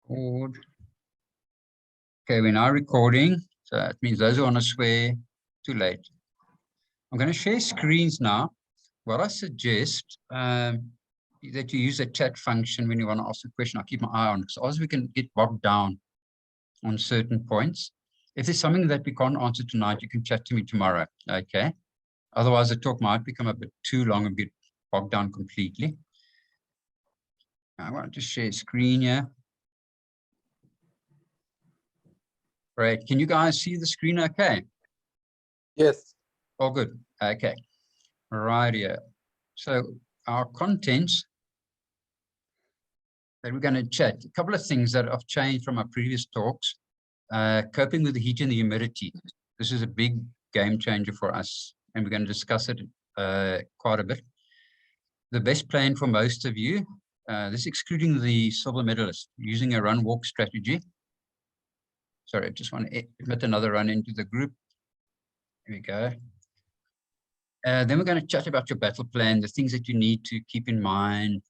Record. Okay, we're now recording. So that means those who want to swear, too late. I'm going to share screens now. What I suggest that you use the chat function when you want to ask a question. I'll keep my eye on because otherwise we can get bogged down on certain points. If there's something that we can't answer tonight, you can chat to me tomorrow. Okay. Otherwise, the talk might become a bit too long and get bogged down completely. I want to share screen here. Right. Can you guys see the screen okay? Yes. All good. Okay. Right here. So our contents that we're going to chat, a couple of things that have changed from our previous talks. Coping with the heat and the humidity. This is a big game changer for us, and we're going to discuss it quite a bit. The best plan for most of you, this excluding the silver medalists, using a run-walk strategy. Sorry, I just want to admit another run into the group. Here we go. Then we're going to chat about your battle plan, the things that you need to keep in mind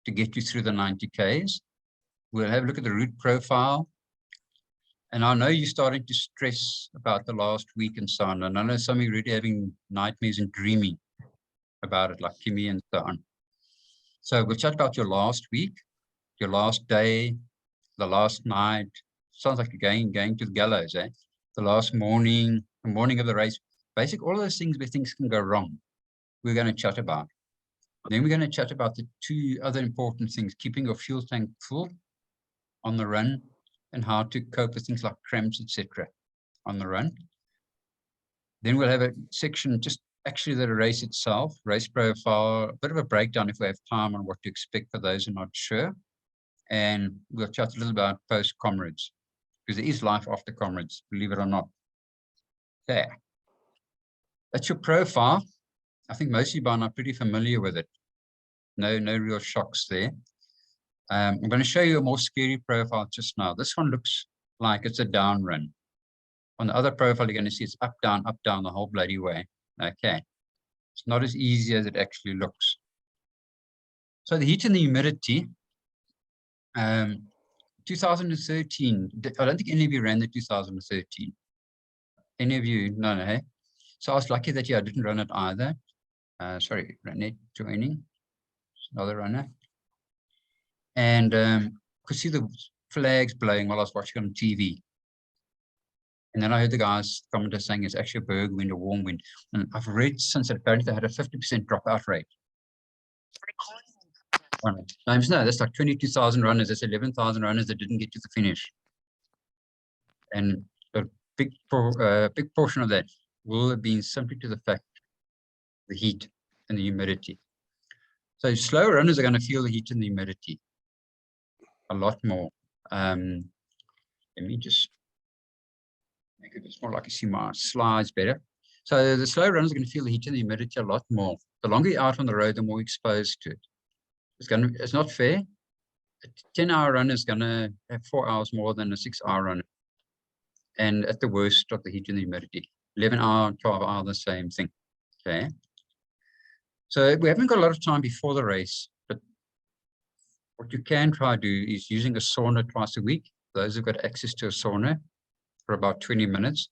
to get you through the 90 Ks. We'll have a look at the route profile. And I know you're starting to stress about the last week and so on. And I know some of you are already having nightmares and dreaming about it, like Kimmy and so on. So we'll chat about your last week, your last day, the last night. Sounds like you're going to the gallows, eh? The last morning, the morning of the race. Basically, all of those things where things can go wrong, we're going to chat about. Then we're going to chat about the two other important things, keeping your fuel tank full on the run and how to cope with things like cramps, etc. on the run. Then we'll have a section just actually the race itself, race profile, a bit of a breakdown if we have time on what to expect for those who are not sure. And we'll chat a little about post-Comrades, because there is life after Comrades, believe it or not. There. That's your profile. I think most of you by now are pretty familiar with it. No real shocks there. I'm going to show you a more scary profile just now. This one looks like it's a down run. On the other profile, you're going to see it's up, down, the whole bloody way. Okay. It's not as easy as it actually looks. So the heat and the humidity, 2013, I don't think any of you ran the 2013. Any of you? No, hey? So I was lucky that, yeah, I didn't run it either. Sorry, Renette joining. Another runner. And could see the flags blowing while I was watching on TV. And then I heard the guys commenter saying it's actually a berg wind, a warm wind. And I've read since that apparently they had a 50% dropout rate. No, that's like 22,000 runners. That's 11,000 runners that didn't get to the finish. And a big portion of that will have been simply to the fact the heat and the humidity. So slow runners are going to feel the heat and the humidity a lot more. Let me just make it more like I see my slides better. So the slow runners are going to feel the heat and the humidity a lot more. The longer you're out on the road, the more exposed to it. It's not fair. A 10-hour run is going to have 4 hours more than a 6-hour run. And at the worst of the heat and the humidity, 11-hour, 12-hour, the same thing. Okay. So we haven't got a lot of time before the race, but what you can try to do is using a sauna twice a week. Those who've got access to a sauna for about 20 minutes.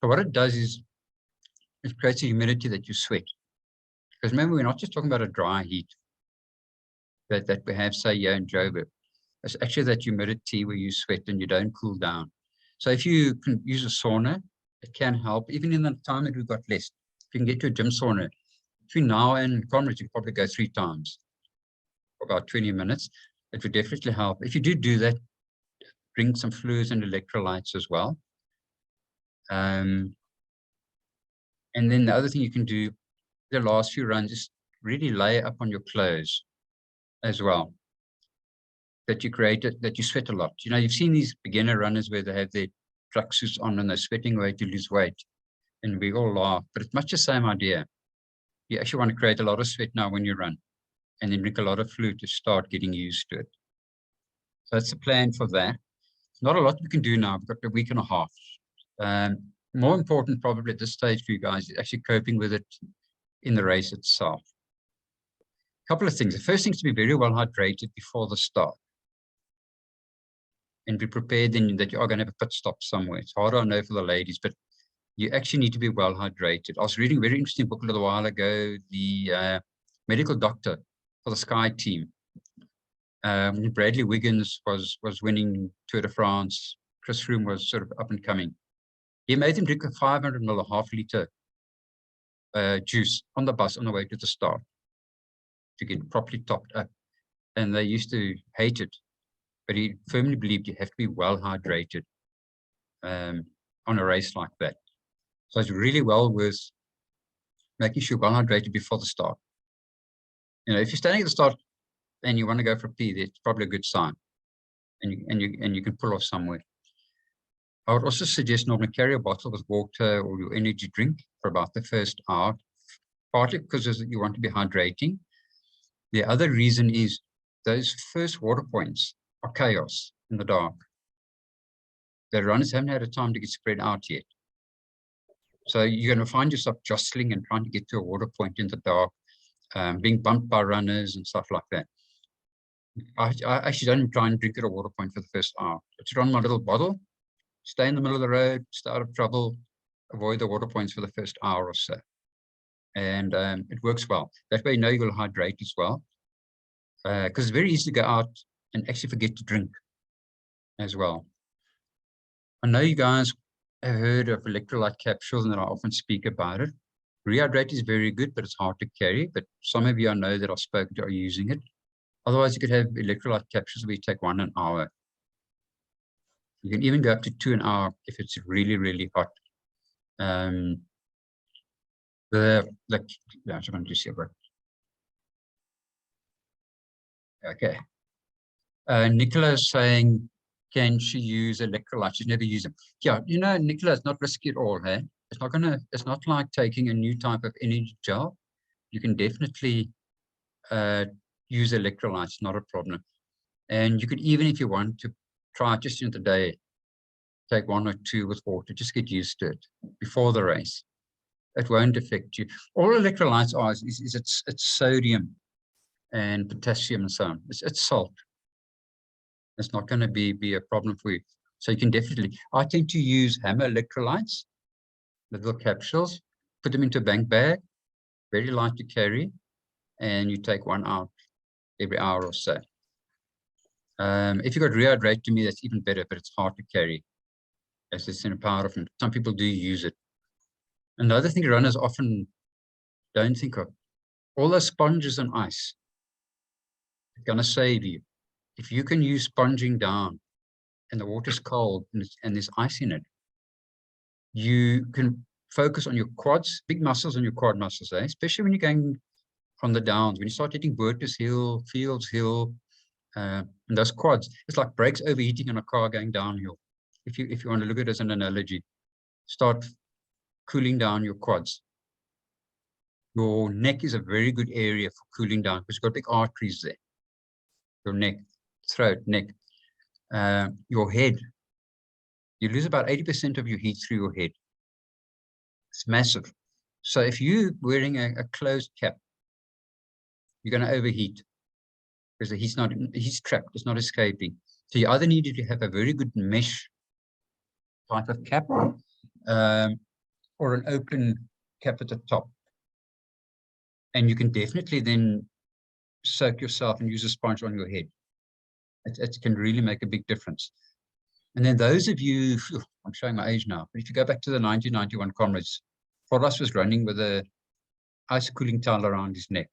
So what it does is it creates a humidity that you sweat. Because remember, we're not just talking about a dry heat that we have, say, here in Joburg. It's actually that humidity where you sweat and you don't cool down. So if you can use a sauna, it can help, even in the time that we've got less. If you can get to a gym sauna, between now and Comrades, you can probably go 3 times for about 20 minutes. It would definitely help. If you do that, bring some fluids and electrolytes as well. And then the other thing you can do, the last few runs, is really lay up on your clothes as well. That you created, that you sweat a lot. You know, you've seen these beginner runners where they have their truck suits on and they're sweating away to lose weight. And we all laugh, but it's much the same idea. You actually want to create a lot of sweat now when you run, and then drink a lot of fluid to start getting used to it. So that's the plan for that. Not a lot we can do now. We've got a week and a half. More important probably at this stage for you guys is actually coping with it in the race itself. A couple of things. The first thing is to be very well hydrated before the start. and be prepared then that you are going to have a pit stop somewhere. It's harder, I know, for the ladies, but you actually need to be well hydrated. I was reading a very interesting book a little while ago, the medical doctor for the Sky team. Bradley Wiggins was winning Tour de France. Chris Froome was sort of up and coming. He made them drink a 500 ml, a half-liter juice on the bus on the way to the start to get properly topped up. And they used to hate it, but he firmly believed you have to be well hydrated on a race like that. So it's really well worth making sure you're well hydrated before the start. You know, if you're standing at the start and you want to go for a pee, that's probably a good sign, and you can pull off somewhere. I would also suggest normally carry a bottle with water or your energy drink for about the first hour, partly because you want to be hydrating. The other reason is those first water points are chaos in the dark. The runners haven't had a time to get spread out yet. So you're going to find yourself jostling and trying to get to a water point in the dark, being bumped by runners and stuff like that. I actually don't try and drink at a water point for the first hour. I put on my little bottle, stay in the middle of the road, stay out of trouble, avoid the water points for the first hour or so. And it works well. That way you know you'll hydrate as well. Because it's very easy to go out and actually forget to drink as well. I know you guys have heard of electrolyte capsules and that I often speak about it. Rehydrate is very good, but it's hard to carry. But some of you I know that I've spoken to are using it. Otherwise, you could have electrolyte capsules where you take 1 an hour. You can even go up to 2 an hour if it's really, really hot. Yeah, I'm going to see. Okay. Nicola is saying, can she use electrolytes? She's never used them. Yeah, you know, Nicola, it's not risky at all, hey? It's not like taking a new type of energy gel. You can definitely use electrolytes, not a problem. And you could even, if you want to try it just in the day, take 1 or 2 with water, just get used to it before the race. It won't affect you. All electrolytes are is it's sodium and potassium and so on. It's salt. It's not going to be a problem for you. So you can definitely, I tend to use hammer electrolytes, little capsules, put them into a bank bag, very light to carry, and you take 1 out every hour or so. If you've got rehydrate, to me, that's even better, but it's hard to carry. As it's in a powder form. Some people do use it. Another thing runners often don't think of, all those sponges on ice, it's going to save you. If you can use sponging down and the water's cold and there's ice in it, you can focus on your quads, big muscles on your quad muscles, especially when you're going on the downs, when you start hitting Burgess Hill, Fields Hill, and those quads, it's like brakes overheating on a car going downhill. If you want to look at it as an analogy, start cooling down your quads. Your neck is a very good area for cooling down because you've got big arteries there. Your neck, throat, neck, your head. You lose about 80% of your heat through your head. It's massive. So if you're wearing a closed cap, you're going to overheat because the heat's trapped, it's not escaping. So you either need to have a very good mesh type of cap or an open cap at the top. And you can definitely then soak yourself and use a sponge on your head. It can really make a big difference. And then those of you, I'm showing my age now, but if you go back to the 1991 Comrades, Forrest was running with a ice cooling towel around his neck.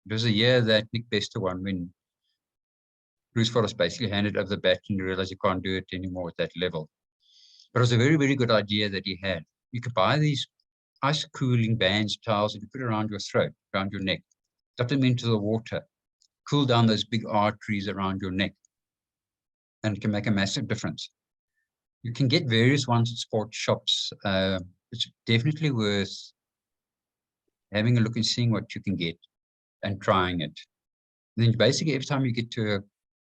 It was a year that Nick Bester won when Bruce Forrest basically handed over the bat and you realize you can't do it anymore at that level. But it was a very, very good idea that he had. You could buy these ice cooling bands, towels, and you put it around your throat, around your neck, dump them into the water, cool down those big arteries around your neck, and it can make a massive difference. You can get various ones at sports shops. It's definitely worth having a look and seeing what you can get and trying it. And then basically every time you get to a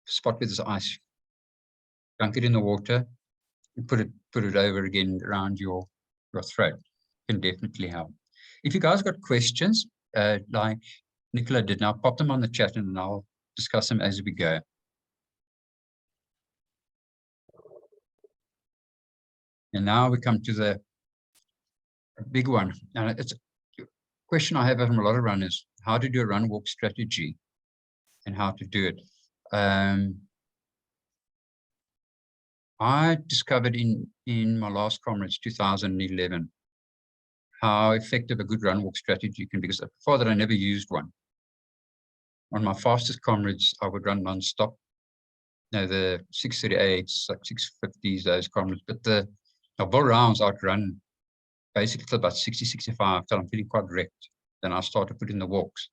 spot where there's ice, dunk it in the water and put it over again around your throat. Can definitely help. If you guys got questions, like Nicola did, now pop them on the chat and I'll discuss them as we go. And now we come to the big one. And it's a question I have from a lot of runners, how to do a run walk strategy and how to do it. I discovered in my last Comrades 2011 how effective a good run walk strategy can be, because before that I never used one. On my fastest Comrades, I would run non-stop. Now the 638s, like 650s, those Comrades, but the bull rounds I'd run basically till about 60, 65, till I'm feeling quite wrecked. Then I started putting the walks.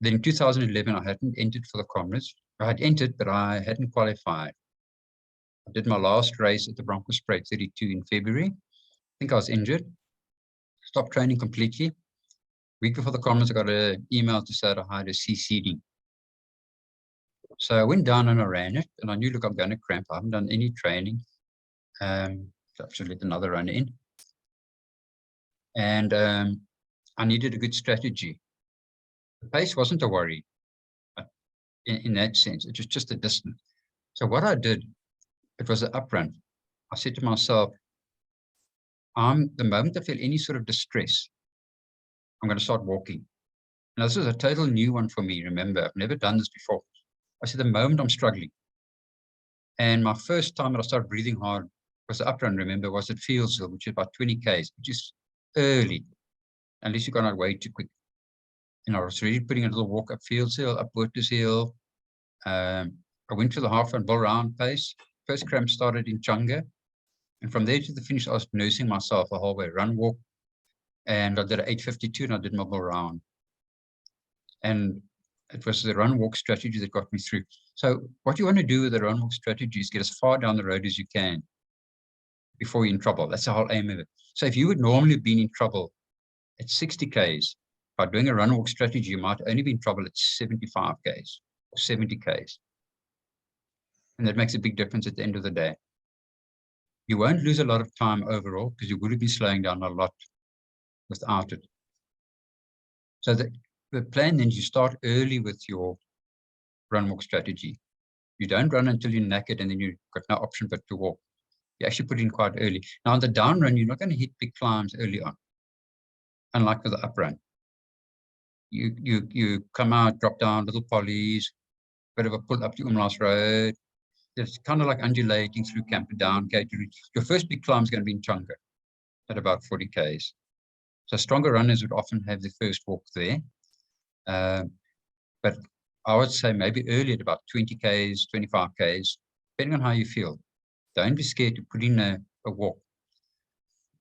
Then in 2011, I hadn't entered for the Comrades. I had entered, but I hadn't qualified. I did my last race at the Broncos Parade 32 in February. I think I was injured. Stopped training completely. Week before the Comrades, I got an email to say that I had a CCD. So I went down and I ran it, and I knew, look, I'm going to cramp. I haven't done any training. So I should let another run in. And I needed a good strategy. The pace wasn't a worry in that sense. It was just a distance. So what I did, it was an uprun. I said to myself, the moment I feel any sort of distress, I'm going to start walking. Now, this is a total new one for me. Remember, I've never done this before. I said, the moment I'm struggling. And my first time that I started breathing hard was the uprun, remember, was at Fieldsville, which is about 20 Ks, which is early, unless you've gone out way too quick. And I was really putting a little walk up Fieldsville, up Worters Hill. I went to the half and bull round pace. First cramp started in Chunga. And from there to the finish, I was nursing myself the whole way, run, walk. And I did an 8:52 and I did my bull round. And it was the run walk strategy that got me through. So what you want to do with the run walk strategy is get as far down the road as you can before you're in trouble. That's the whole aim of it. So if you would normally have been in trouble at 60 Ks, by doing a run walk strategy, you might only be in trouble at 75 Ks or 70 Ks. And that makes a big difference at the end of the day. You won't lose a lot of time overall because you would have been slowing down a lot without it. So the plan then, you start early with your run walk strategy. You don't run until you're knackered and then you've got no option but to walk. You actually put in quite early. Now on the down run, you're not going to hit big climbs early on. Unlike with the up run. You come out, drop down, little polys, bit of a pull up to Umlaas Road. It's kind of like undulating through Camperdown. Your first big climb is going to be in Chunga at about 40 Ks. So stronger runners would often have the first walk there. But I would say maybe early at about 20 Ks, 25 Ks, depending on how you feel. Don't be scared to put in a walk.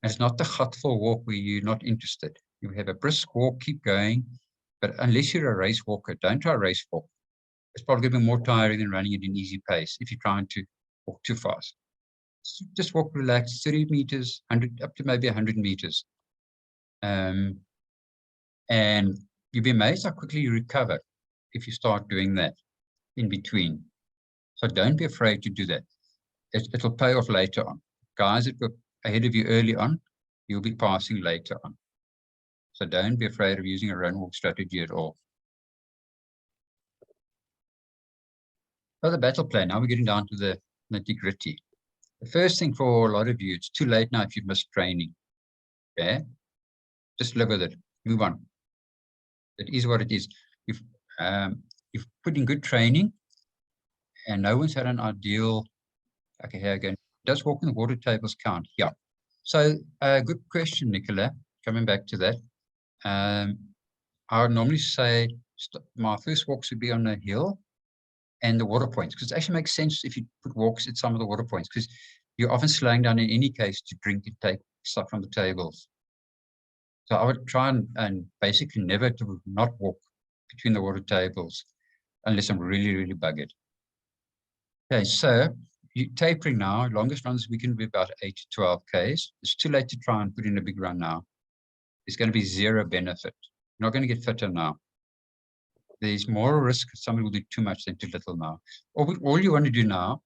It's not the hutful walk where you're not interested. You have a brisk walk, keep going. But unless you're a race walker, don't try a race walk. It's probably going to be more tiring than running at an easy pace if you're trying to walk too fast. Just walk relaxed, 30 meters, 100, up to maybe 100 meters. And you'll be amazed how quickly you recover if you start doing that in between. So don't be afraid to do that. It'll pay off later on. Guys that were ahead of you early on, you'll be passing later on. So don't be afraid of using a run walk strategy at all. So the battle plan, now we're getting down to the nitty-gritty. The first thing for a lot of you, it's too late now if you've missed training. Okay? Just live with it. Move on. It is what it is. You've put in good training and no one's had an ideal, okay, here again, does walk in the water tables count? Yeah. So good question, Nicola, coming back to that. I would normally say my first walks would be on a hill and the water points, because it actually makes sense if you put walks at some of the water points, because you're often slowing down in any case to drink and take stuff from the tables. So I would try and basically never to not walk between the water tables unless I'm really, really buggered. Okay, so you're tapering now. Longest runs we can be about 8 to 12 Ks. It's too late to try and put in a big run now. There's going to be zero benefit. You're not going to get fitter now. There's more risk somebody will do too much than too little now. All you want to do now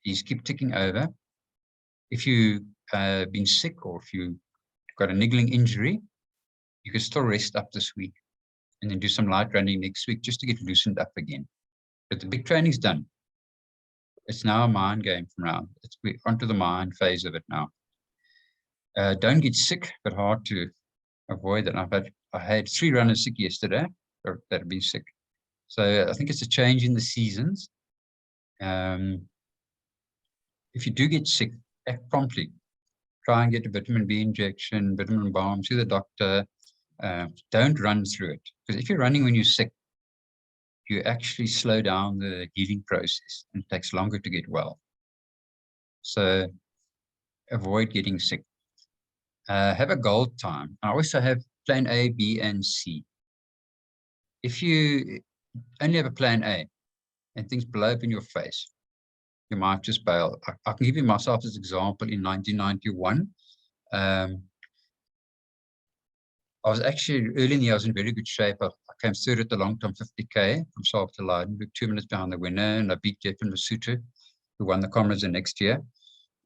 is keep ticking over. If you've been sick or if you've got a niggling injury, you can still rest up this week and then do some light running next week just to get loosened up again. But the big training's done. It's now a mind game from now. We're onto the mind phase of it now. Don't get sick, but hard to avoid that. I had 3 runners sick yesterday, or that have been sick. So I think it's a change in the seasons. If you do get sick, act promptly. Try and get a vitamin B injection, vitamin balm, to the doctor. Don't run through it. Because if you're running when you're sick, you actually slow down the healing process and it takes longer to get well. So avoid getting sick. Have a goal time. I also have plan A, B, and C. If you only have a plan A and things blow up in your face, you might just bail. I can give you myself as an example. In 1991, I was actually early in the year, I was in very good shape. I came third at the long-term 50K from Saab to Leiden, 2 minutes behind the winner, and I beat Jeff and Lesotho, who won the Comrades the next year.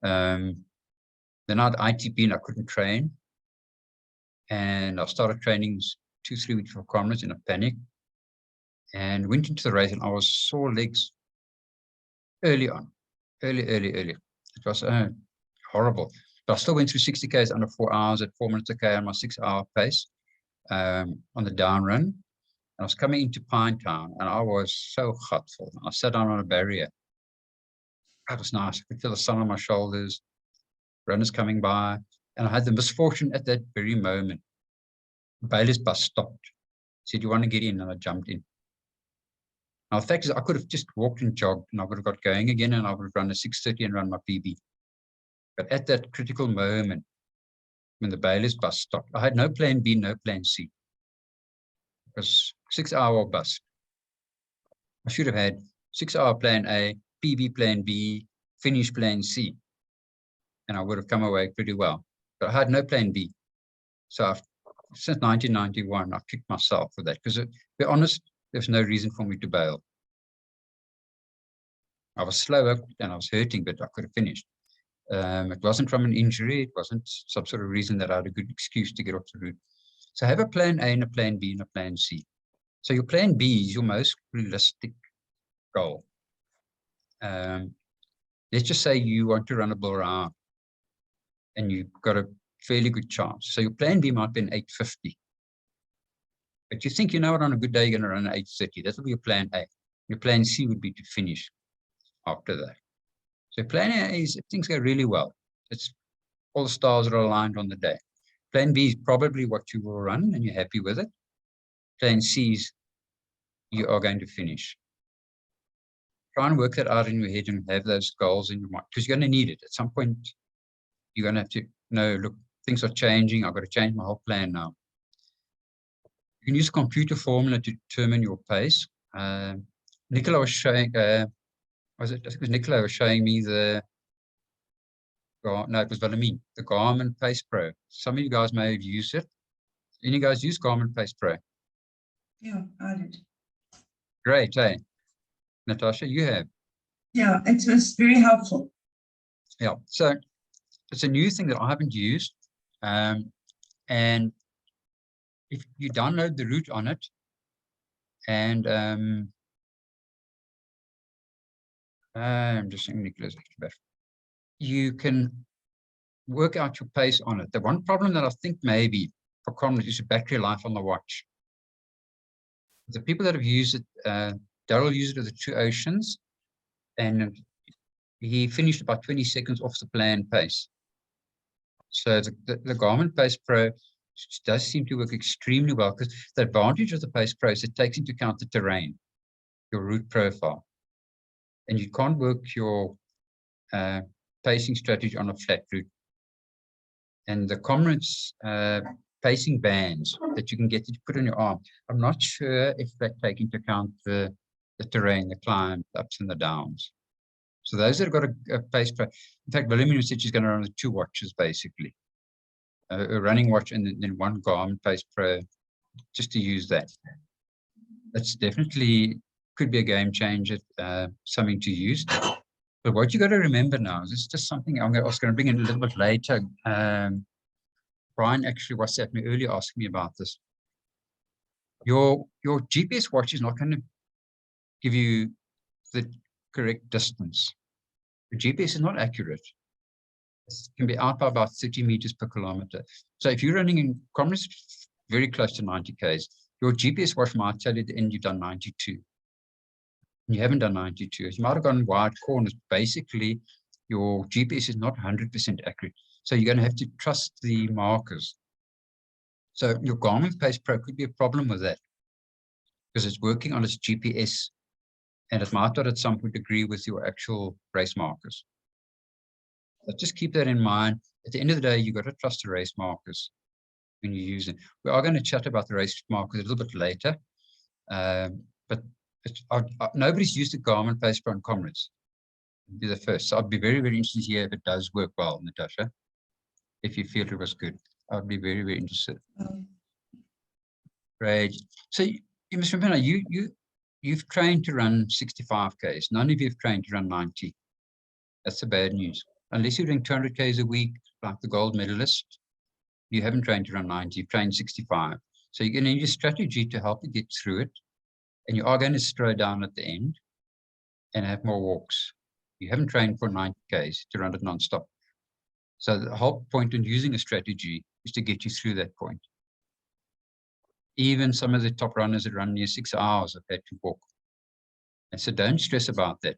Then I had ITP and I couldn't train. And I started training 2-3 weeks for Comrades in a panic and went into the race, and I was sore legs early on, early. It was horrible. But I still went through 60 Ks under 4 hours at 4 minutes a K on my 6-hour pace on the down run. I was coming into Pinetown and I was so hotful. I sat down on a barrier. That was nice. I could feel the sun on my shoulders, runners coming by. And I had the misfortune at that very moment. Bailey's bus stopped. He said, "You want to get in?" And I jumped in. Now, the fact is, I could have just walked and jogged and I would have got going again and I would have run a 6:30 and run my PB. But at that critical moment, when the Bailey's bus stopped, I had no plan B, no plan C. It was 6-hour bus. I should have had 6-hour plan A, PB plan B, finish plan C. And I would have come away pretty well. But I had no plan B. So since 1991, I've kicked myself for that. Because to be honest, there's no reason for me to bail. I was slower and I was hurting, but I could have finished. It wasn't from an injury. It wasn't some sort of reason that I had a good excuse to get off the route. So have a plan A and a plan B and a plan C. So your plan B is your most realistic goal. Let's just say you want to run a bull round and you've got a fairly good chance. So your plan B might be an 8:50. But you think, you know what, on a good day, you're going to run an 8:30. That will be your plan A. Your plan C would be to finish after that. So plan A is if things go really well. It's all the stars are aligned on the day. Plan B is probably what you will run and you're happy with it. Plan C is you are going to finish. Try and work that out in your head and have those goals in your mind, because you're going to need it. At some point, you're going to have to know, look, things are changing. I've got to change my whole plan now. You can use a computer formula to determine your pace. Nicola was showing, I think it was Nicola was showing me no, it was Valamine, the Garmin Pace Pro. Some of you guys may have used it. Any guys use Garmin Pace Pro? Yeah, I did. Great, hey? Natasha, you have? Yeah, it was very helpful. Yeah, so it's a new thing that I haven't used. And if you download the route on it, and I'm just saying Nicola's back. You can work out your pace on it. The one problem that I think maybe for Comrades is the battery life on the watch. The people that have used it, Daryl used it at the 2 Oceans, and he finished about 20 seconds off the planned pace. So the Garmin Pace Pro does seem to work extremely well, because the advantage of the Pace Pro is it takes into account the terrain, your route profile. And you can't work your pacing strategy on a flat route. And the Comrades pacing bands that you can get to put on your arm, I'm not sure if they take into account the terrain, the climb, the ups and the downs. So those that have got a Pace Pro, in fact, Wilhelmina said she's going to run with 2 watches basically, a running watch and then one Garmin Pace Pro, just to use that. That's definitely could be a game changer, something to use. But what you got to remember now is it's just something I was going to bring in a little bit later. Brian actually WhatsApped me earlier asking me about this. Your GPS watch is not going to give you the correct distance. The GPS is not accurate. It can be out by about 30 meters per kilometer. So if you're running in Comrades very close to 90 Ks, your GPS watch might tell you at the end you've done 92. And you haven't done 92. You might have gone wide corners. Basically, your GPS is not 100% accurate. So you're going to have to trust the markers. So your Garmin Pace Pro could be a problem with that, because it's working on its GPS, and it might not at some point agree with your actual race markers. So just keep that in mind. At the end of the day, you've got to trust the race markers when you use it. We are going to chat about the race markers a little bit later, but nobody's used the Garmin Pace Pro on Comrades. It'd be the first. So I'd be very, very interested to hear if it does work well, Natasha. If you feel it was good, I'd be very, very interested. Great. So you must remember, you've trained to run 65 Ks. None of you have trained to run 90. That's the bad news. Unless you're doing 200 Ks a week, like the gold medalist, you haven't trained to run 90, you've trained 65. So you're going to need a strategy to help you get through it. And you are going to slow down at the end and have more walks. You haven't trained for 90 Ks to run it non-stop. So the whole point in using a strategy is to get you through that point. Even some of the top runners that run near 6 hours have had to walk. And so don't stress about that.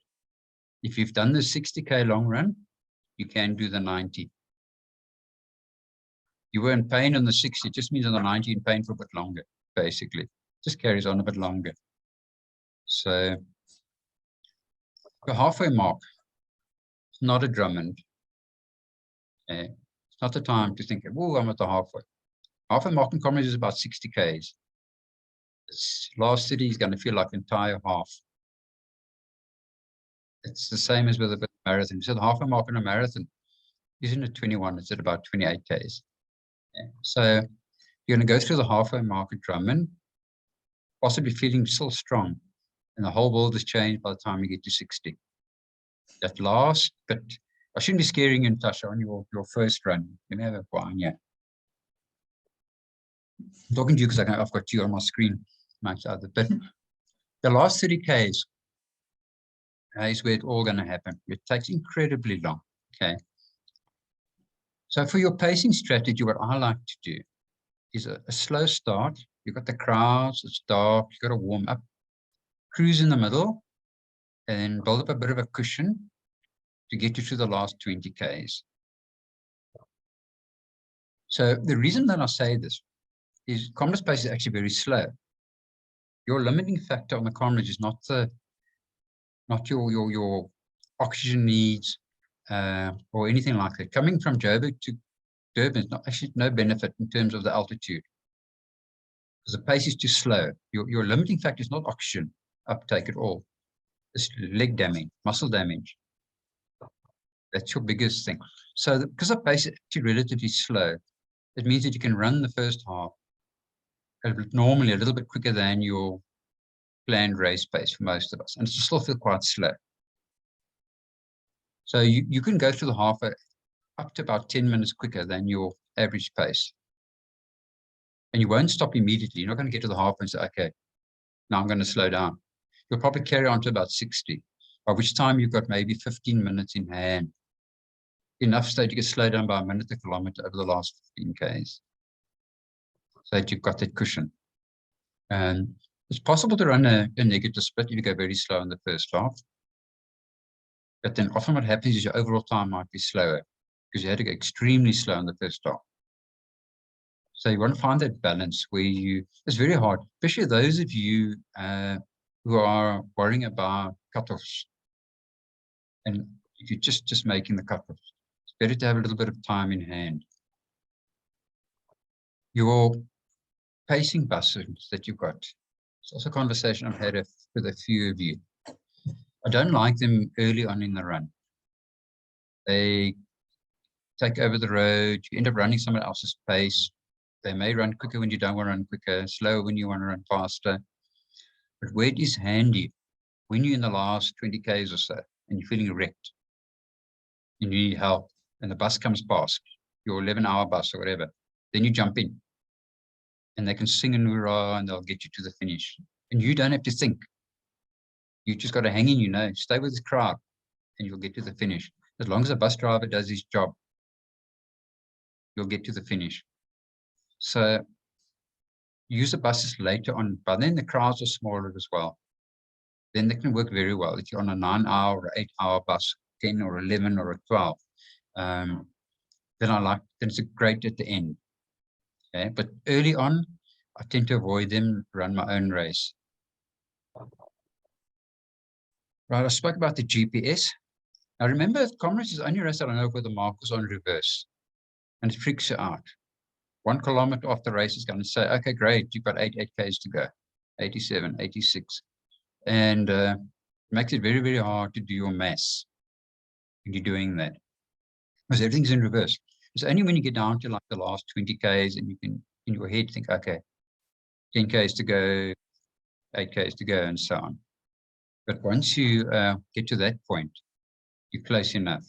If you've done the 60K long run, you can do the 90. You were in pain on the 60, it just means on the 90 you're in pain for a bit longer, basically. Just carries on a bit longer. So the halfway mark, it's not a Drummond. It's not the time to think, oh, I'm at the halfway. Halfway mark in Comrades is about 60 Ks. This last city is going to feel like an entire half. It's the same as with a marathon. So the halfway mark in a marathon isn't at 21, it's at about 28 Ks. So you're going to go through the halfway mark at Drummond, possibly feeling still strong, and the whole world has changed by the time you get to 60. That last bit, I shouldn't be scaring you, Natasha, on your first run. You can have a wine, yeah. I'm talking to you because I've got you on my screen, amongst other. But the last 30 Ks is where it's all going to happen. It takes incredibly long, okay? So for your pacing strategy, what I like to do is a slow start. You've got the crowds, it's dark, you've got to warm up, cruise in the middle, and then build up a bit of a cushion to get you through the last 20 Ks. So the reason that I say this is Comrades pace is actually very slow. Your limiting factor on the Comrades is not your oxygen needs or anything like that. Coming from Joburg to Durban is not actually no benefit in terms of the altitude, because the pace is too slow. Your limiting factor is not oxygen uptake at all. It's leg damage, muscle damage. That's your biggest thing. So because the pace is actually relatively slow, it means that you can run the first half normally a little bit quicker than your planned race pace for most of us, and it's still feel quite slow. So you can go through the half up to about 10 minutes quicker than your average pace. And you won't stop immediately. You're not going to get to the half and say, okay, now I'm going to slow down. You'll probably carry on to about 60, by which time you've got maybe 15 minutes in hand. Enough so that you can slow down by a minute a kilometer over the last 15 Ks. So that you've got that cushion. And it's possible to run a negative split if you go very slow in the first half. But then often what happens is your overall time might be slower because you had to go extremely slow in the first half. So you want to find that balance where it's very hard, especially those of you who are worrying about cutoffs. And if you're just making the cutoffs, it's better to have a little bit of time in hand. Your pacing buses that you've got, it's also a conversation I've had with a few of you. I don't like them early on in the run. They take over the road, you end up running someone else's pace. They may run quicker when you don't want to run quicker, slower when you want to run faster. But where it is handy, when you're in the last 20 Ks or so, and you're feeling wrecked, and you need help, and the bus comes past, your 11-hour bus or whatever, then you jump in. And they can sing an hurrah, and they'll get you to the finish. And you don't have to think. You just got to hang in, stay with the crowd, and you'll get to the finish. As long as the bus driver does his job, you'll get to the finish. So use the buses later on, but then the crowds are smaller as well. Then they can work very well. If you're on a 9-hour or 8-hour bus, 10 or 11 or a 12, then then it's a great at the end. Okay, but early on, I tend to avoid them, run my own race. Right, I spoke about the GPS. Now remember, Comrades is the only race that I know where the markers are in reverse, and it freaks you out. 1 kilometer off the race is going to say, okay, great, you've got 8Ks to go, 87, 86. And it makes it very, very hard to do your maths when you're doing that, because everything's in reverse. It's only when you get down to like the last 20 Ks and you can, in your head, think, okay, 10 Ks to go, 8 Ks to go, and so on. But once you get to that point, you're close enough.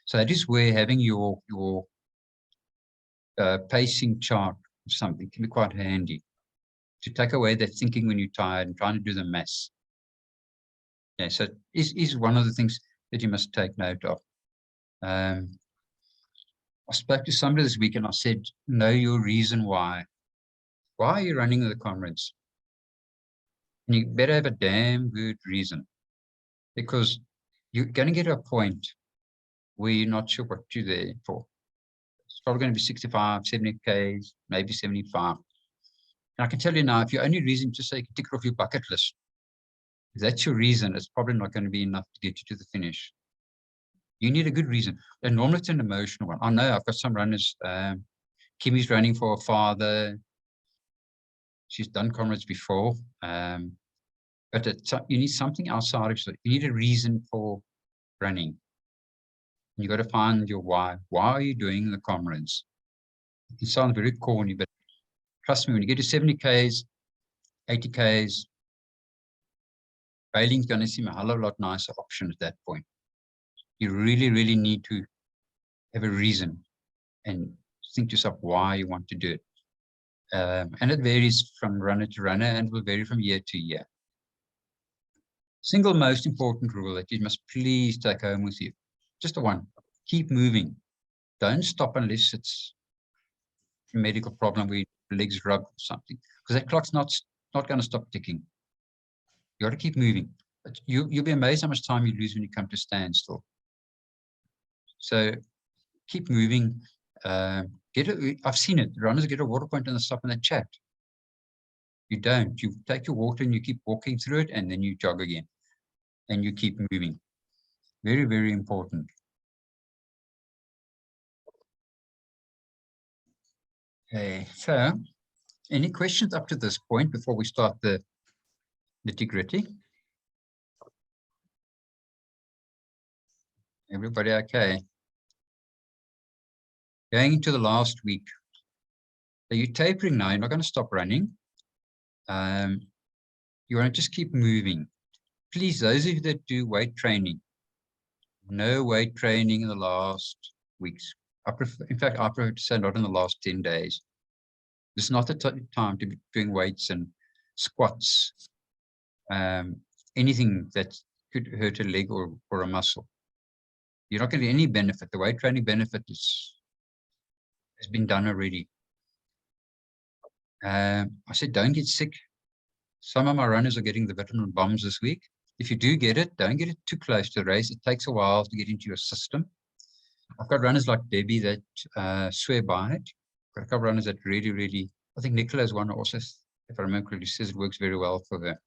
So that is where having your pacing chart or something can be quite handy to take away that thinking when you're tired and trying to do the maths. Yeah, so it is one of the things that you must take note of. I spoke to somebody this week and I said, know your reason why. Why are you running the Comrades? And you better have a damn good reason, because you're going to get to a point where you're not sure what you're there for. It's probably going to be 65, 70 Ks, maybe 75. And I can tell you now, if your only reason to say you can tick it off your bucket list, if that's your reason, it's probably not going to be enough to get you to the finish. You need a good reason. And normally it's an emotional one. I know I've got some runners. Kimmy's running for her father. She's done Comrades before. But you need something outside of it. You need a reason for running. You got to find your why. Why are you doing the Comrades? It sounds very corny, but trust me, when you get to 70 Ks, 80 Ks, bailing's going to seem a hell of a lot nicer option at that point. You really, really need to have a reason and think to yourself why you want to do it. And it varies from runner to runner and will vary from year to year. Single most important rule that you must please take home with you. Just the one, keep moving. Don't stop unless it's a medical problem where your legs rub or something, because that clock's not going to stop ticking. You got to keep moving. But you'll be amazed how much time you lose when you come to standstill. So keep moving. I've seen it. Runners get a water point and they stop and they chat. You don't. You take your water and you keep walking through it, and then you jog again. And you keep moving. Very, very important. Okay, so any questions up to this point before we start the nitty-gritty? Everybody okay? Going into the last week. So you're tapering now, you're not going to stop running. You want to just keep moving. Please, those of you that do weight training, no weight training in the last weeks. In fact, I prefer to say not in the last 10 days. This is not the time to be doing weights and squats, anything that could hurt a leg or a muscle. You're not going to get any benefit. The weight training benefit has been done already. I said, don't get sick. Some of my runners are getting the vitamin bombs this week. If you do get it, don't get it too close to the race. It takes a while to get into your system. I've got runners like Debbie that swear by it. I've got a couple of runners that really, really, I think Nicola is one also, if I remember correctly, says it works very well for her.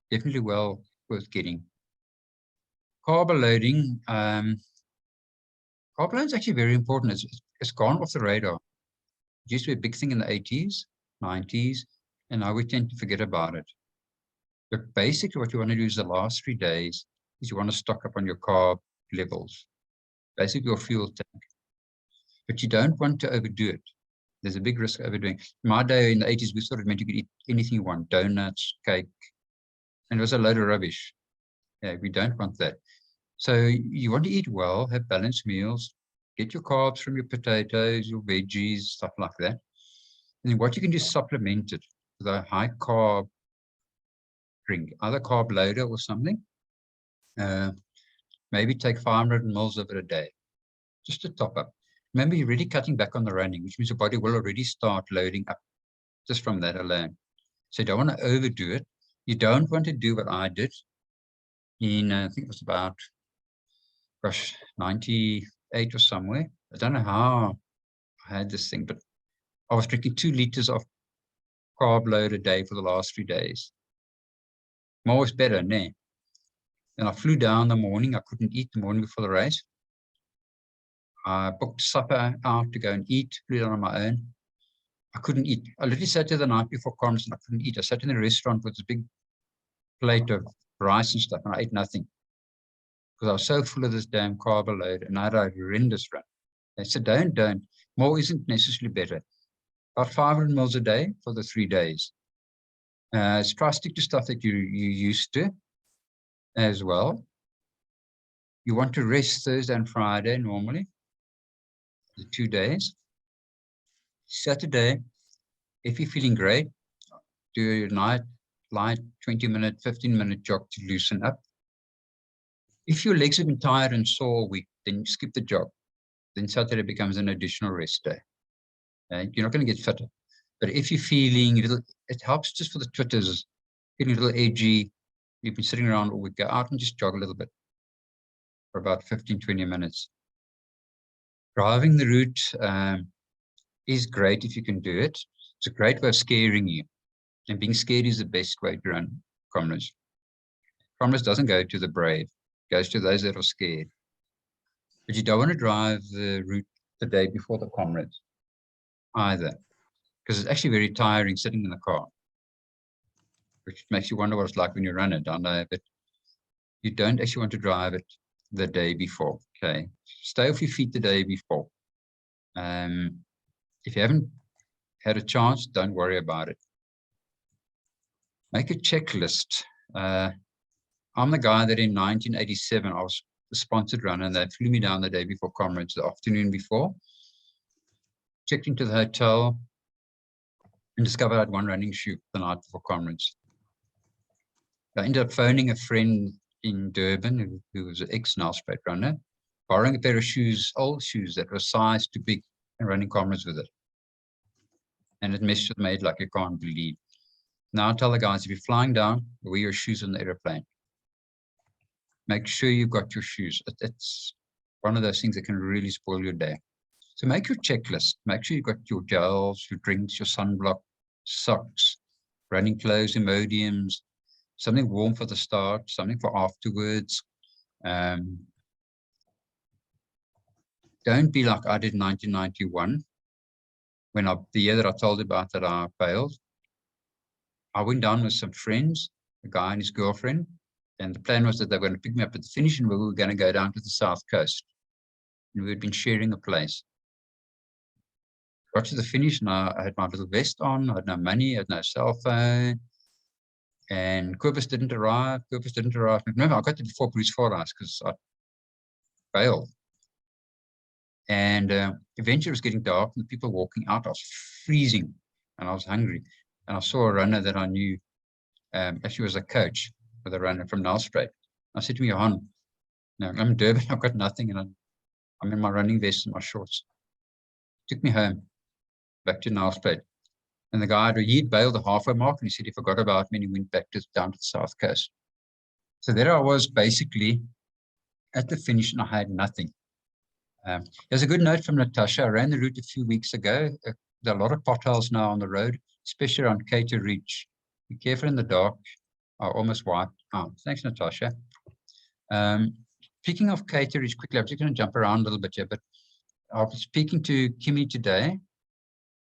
Definitely well worth getting. Carb loading. Carb loading is actually very important. It's gone off the radar. It used to be a big thing in the 80s, 90s, and now we tend to forget about it. But basically what you want to do is the last 3 days is you want to stock up on your carb levels, basically your fuel tank. But you don't want to overdo it. There's a big risk of overdoing. In my day in the 80s, we sort of meant you could eat anything you want, donuts, cake, and it was a load of rubbish. Yeah, we don't want that. So you want to eat well, have balanced meals, get your carbs from your potatoes, your veggies, stuff like that. And then what you can do is supplement it with a high carb drink, either carb loader or something. maybe take 500 mils of it a day, just to top up. Remember, you're really cutting back on the running, which means your body will already start loading up just from that alone. So you don't want to overdo it. You don't want to do what I did in, I think it was about, gosh, 98 or somewhere. I don't know how I had this thing, but I was drinking 2 liters of carb load a day for the last 3 days. More is better, nah. And I flew down in the morning. I couldn't eat the morning before the race. I booked supper out to go and eat, flew down on my own. I couldn't eat. I literally sat there the night before Comrades and I couldn't eat. I sat in the restaurant with this big plate of rice and stuff, and I ate nothing because I was so full of this damn carb load, and I had a horrendous run. They said, don't. More isn't necessarily better. About 500 mils a day for the 3 days. Try to stick to stuff that you're used to as well. You want to rest Thursday and Friday normally, the 2 days. Saturday, if you're feeling great, do a night light 20-minute, 15-minute jog to loosen up. If your legs have been tired and sore all week, then skip the jog. Then Saturday becomes an additional rest day. You're not going to get fitter. But if you're feeling a little, it helps just for the twitters, feeling a little edgy, you've been sitting around all week, go out and just jog a little bit for about 15, 20 minutes. Driving the route is great if you can do it. It's a great way of scaring you. And being scared is the best way to run Comrades. Comrades doesn't go to the brave, it goes to those that are scared. But you don't want to drive the route the day before the Comrades either, because it's actually very tiring sitting in the car, which makes you wonder what it's like when you run it. I know, but you don't actually want to drive it the day before. Okay, stay off your feet the day before. If you haven't had a chance, don't worry about it. Make a checklist. I'm the guy that in 1987, I was the sponsored runner, and they flew me down the day before Comrades, the afternoon before. Checked into the hotel and discovered I had one running shoe the night before Comrades. I ended up phoning a friend in Durban who was an ex-Nelspruit runner, borrowing a pair of shoes, old shoes that were sized too big, and running Comrades with it. And it made like you can't believe. Now I tell the guys, if you're flying down, wear your shoes on the airplane. Make sure you've got your shoes. It's one of those things that can really spoil your day. So make your checklist. Make sure you've got your gels, your drinks, your sunblock, socks, running clothes, Imodiums, something warm for the start, something for afterwards. Don't be like I did in 1991, when the year that I told you about that I failed. I went down with some friends, a guy and his girlfriend, and the plan was that they were going to pick me up at the finish and we were going to go down to the south coast. And we had been sharing a place. Got to the finish and I had my little vest on, I had no money, I had no cell phone. And Cobus didn't arrive. Remember, I got there before Bruce Fordyce because I failed. And eventually it was getting dark and the people walking out. I was freezing and I was hungry. And I saw a runner that I knew, actually was a coach with a runner from Nelspruit. I said to me, Johan, no, I'm in Durban, I've got nothing, and I'm in my running vest and my shorts. Took me home, back to Nelspruit. And the guy, he'd bailed the halfway mark, and he said he forgot about me, and he went back down to the south coast. So there I was, basically, at the finish, and I had nothing. There's a good note from Natasha. I ran the route a few weeks ago. There are a lot of potholes now on the road, especially around Cater Reach. Be careful in the dark. I almost wiped out. Thanks, Natasha. Speaking of Cater Reach, quickly, I'm just going to jump around a little bit here, but I was speaking to Kimmy today,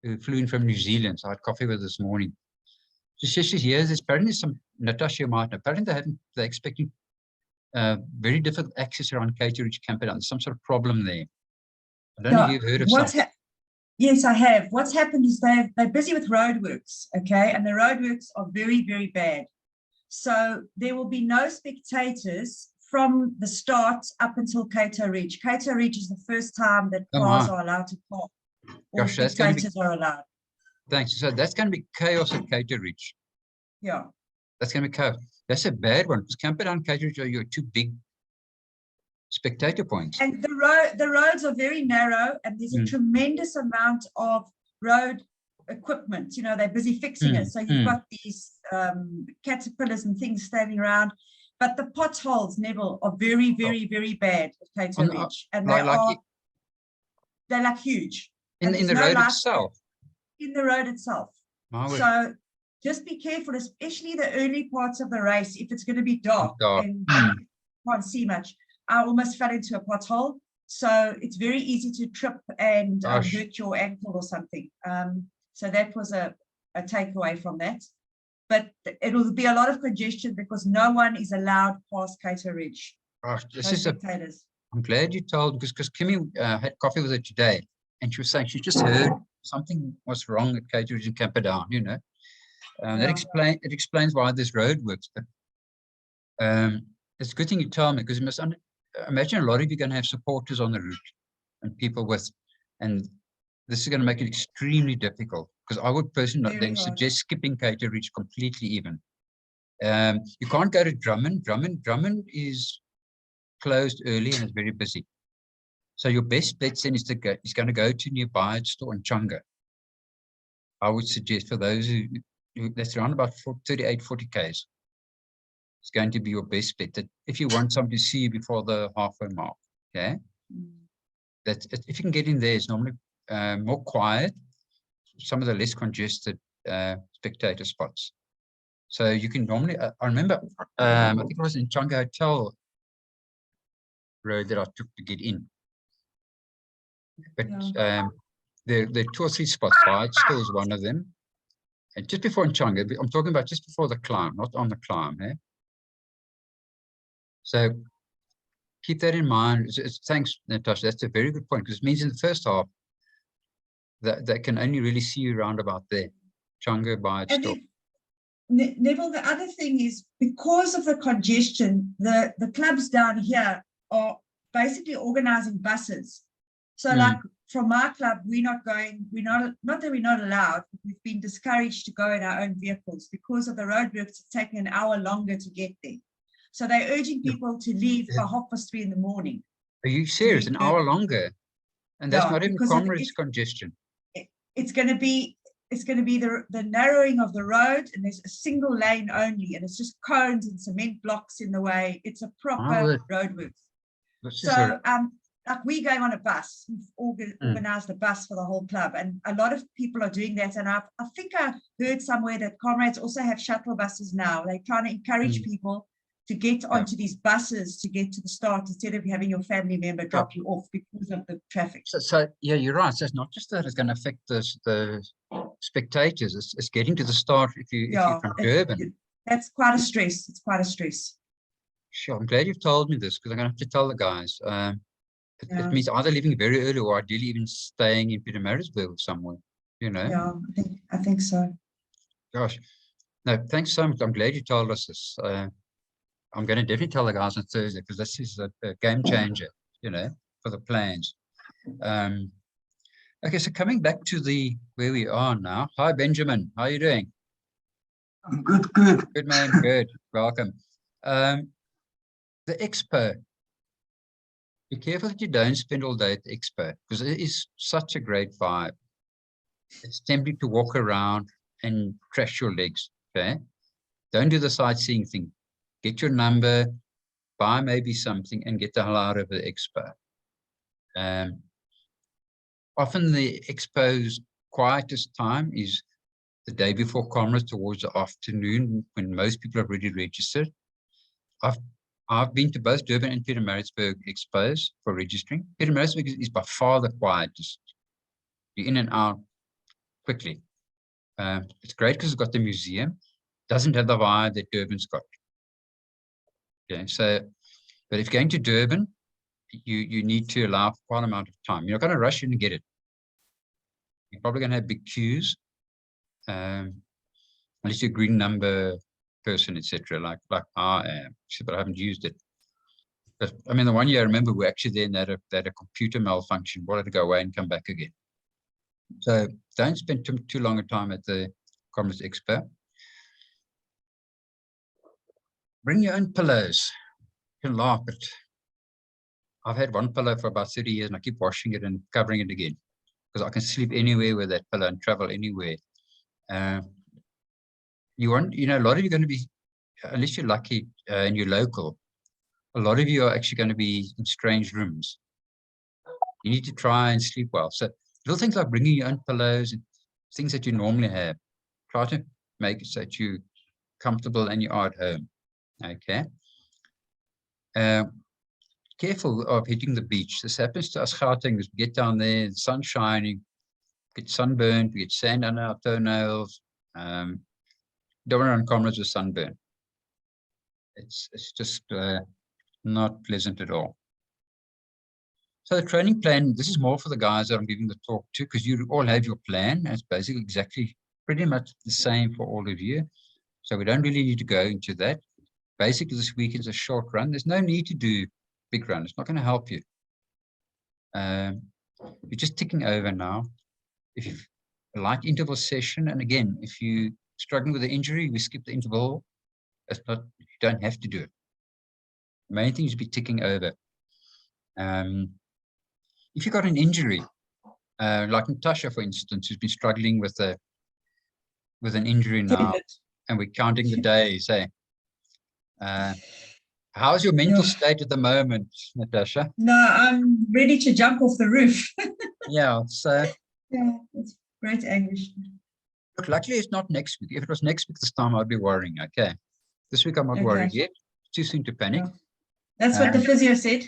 who flew in from New Zealand. So I had coffee with her this morning. She's here. There's apparently some, Natasha might know, apparently they're expecting very difficult access around Cater Reach Camperdown. There's some sort of problem there. I don't know if you've heard of something. Yes, I have. What's happened is they're busy with roadworks, okay? And the roadworks are very, very bad. So there will be no spectators from the start up until Cato Reach. Cato Reach is the first time that cars are allowed to park. Or Gosh, spectators are allowed. Thanks. So that's going to be chaos at Cato Reach. Yeah. That's going to be chaos. That's a bad one because Camperdown, Cato Reach, you're too big. spectator points. And the roads are very narrow, and there's a tremendous amount of road equipment. You know, they're busy fixing it. So you've got these caterpillars and things standing around. But the potholes, Neville, are very, very, very bad at Cato Ridge. And they're like huge. In the road itself. In the road itself. So just be careful, especially the early parts of the race, if it's going to be dark and you can't see much. I almost fell into a pothole. So it's very easy to trip and hurt your ankle or something. So that was a takeaway from that. But it will be a lot of congestion because no one is allowed past Cato Ridge. Gosh, I'm glad you told, because Kimmy had coffee with her today, and she was saying she just heard something was wrong at Cato Ridge and Camperdown, you know. It explains why this road works. But it's a good thing you tell me, because you must imagine a lot of you are going to have supporters on the route and people and this is going to make it extremely difficult, because I would personally not then suggest skipping Cato Ridge completely even. You can't go to Drummond. Drummond is closed early and it's very busy. So your best bet then is going to go to nearby store in Chunga. I would suggest for those who that's around about 38, 40 Ks. It's going to be your best bet. That if you want somebody to see you before the halfway mark, okay? That if you can get in there, it's normally more quiet, some of the less congested spectator spots. So you can normally, I remember, I think it was in Chunga Hotel road that I took to get in. But there are 2 or 3 spots. Wide still is one of them. And just before in Chunga, I'm talking about just before the climb, not on the climb. Eh? So keep that in mind. Thanks, Natasha. That's a very good point, because it means in the first half that they can only really see you round about there. Chunga by itself. Neville, the other thing is, because of the congestion, the clubs down here are basically organizing buses. So like from my club, we're not that we're not allowed, but we've been discouraged to go in our own vehicles because of the roadworks. It's taking an hour longer to get there. So they're urging people to leave by 3:30 in the morning. Are you serious? An hour longer? And that's not even Comrades congestion. It's going to be the narrowing of the road, and there's a single lane only, and it's just cones and cement blocks in the way. It's a proper roadworks. So like we're going on a bus. We've organized a bus for the whole club, and a lot of people are doing that. And I think I heard somewhere that Comrades also have shuttle buses now. They're trying to encourage people to get onto these buses to get to the start, instead of having your family member drop you off because of the traffic. So yeah, you're right. So it's not just that it's going to affect the spectators. It's getting to the start if you're from Durban. That's quite a stress. It's quite a stress. Sure. I'm glad you've told me this, because I'm going to have to tell the guys. It means either leaving very early or ideally even staying in Pietermaritzburg somewhere, you know? Yeah, I think so. Gosh. No, thanks so much. I'm glad you told us this. I'm going to definitely tell the guys on Thursday, because this is a game changer, you know, for the plans. Okay, so coming back to where we are now. Hi, Benjamin. How are you doing? I'm good, good. Good, man. Good. Welcome. The expo. Be careful that you don't spend all day at the expo, because it is such a great vibe. It's tempting to walk around and crash your legs, okay? Don't do the sightseeing thing. Get your number, buy maybe something, and get the hell out of the expo. Often the expo's quietest time is the day before Comrades, towards the afternoon, when most people have already registered. I've been to both Durban and Pietermaritzburg expos for registering. Pietermaritzburg is by far the quietest. You're in and out quickly. It's great because it's got the museum. Doesn't have the vibe that Durban's got. Okay, so, but if you're going to Durban, you need to allow for quite an amount of time. You're not going to rush in and get it. You're probably going to have big queues, unless you're a green number person, etc. Like I am, but I haven't used it. But I mean, the one year I remember we actually then had a computer malfunction, wanted to go away and come back again. So don't spend too long a time at the Comrades Expo. Bring your own pillows. You can laugh, but I've had one pillow for about 30 years and I keep washing it and covering it again because I can sleep anywhere with that pillow and travel anywhere. You want, a lot of you are going to be, unless you're lucky and you're local, a lot of you are actually going to be in strange rooms. You need to try and sleep well. So little things like bringing your own pillows and things that you normally have, try to make it so that you're comfortable and you are at home. Okay. Careful of hitting the beach. This happens to us Gauteng. We get down there, the sun's shining, get sunburned, we get sand on our toenails. Don't want to run Comrades with sunburn. It's just not pleasant at all. So the training plan, this is more for the guys that I'm giving the talk to, because you all have your plan. And it's basically exactly pretty much the same for all of you. So we don't really need to go into that. Basically, this weekend's a short run. There's no need to do big run. It's not going to help you. You're just ticking over now. If you've a light interval session, and again, if you're struggling with the injury, we skip the interval. It's not, you don't have to do it. The main thing is to be ticking over. If you've got an injury, like Natasha, for instance, who's been struggling with an injury now, and we're counting the days, hey? How's your mental state at the moment, Natasha? No, I'm ready to jump off the roof. Yeah, so yeah, it's great anguish. Look, luckily it's not next week. If it was next week this time, I'd be worrying. Okay, this week I'm not worried yet. It's too soon to panic. Yeah. That's what the physio said.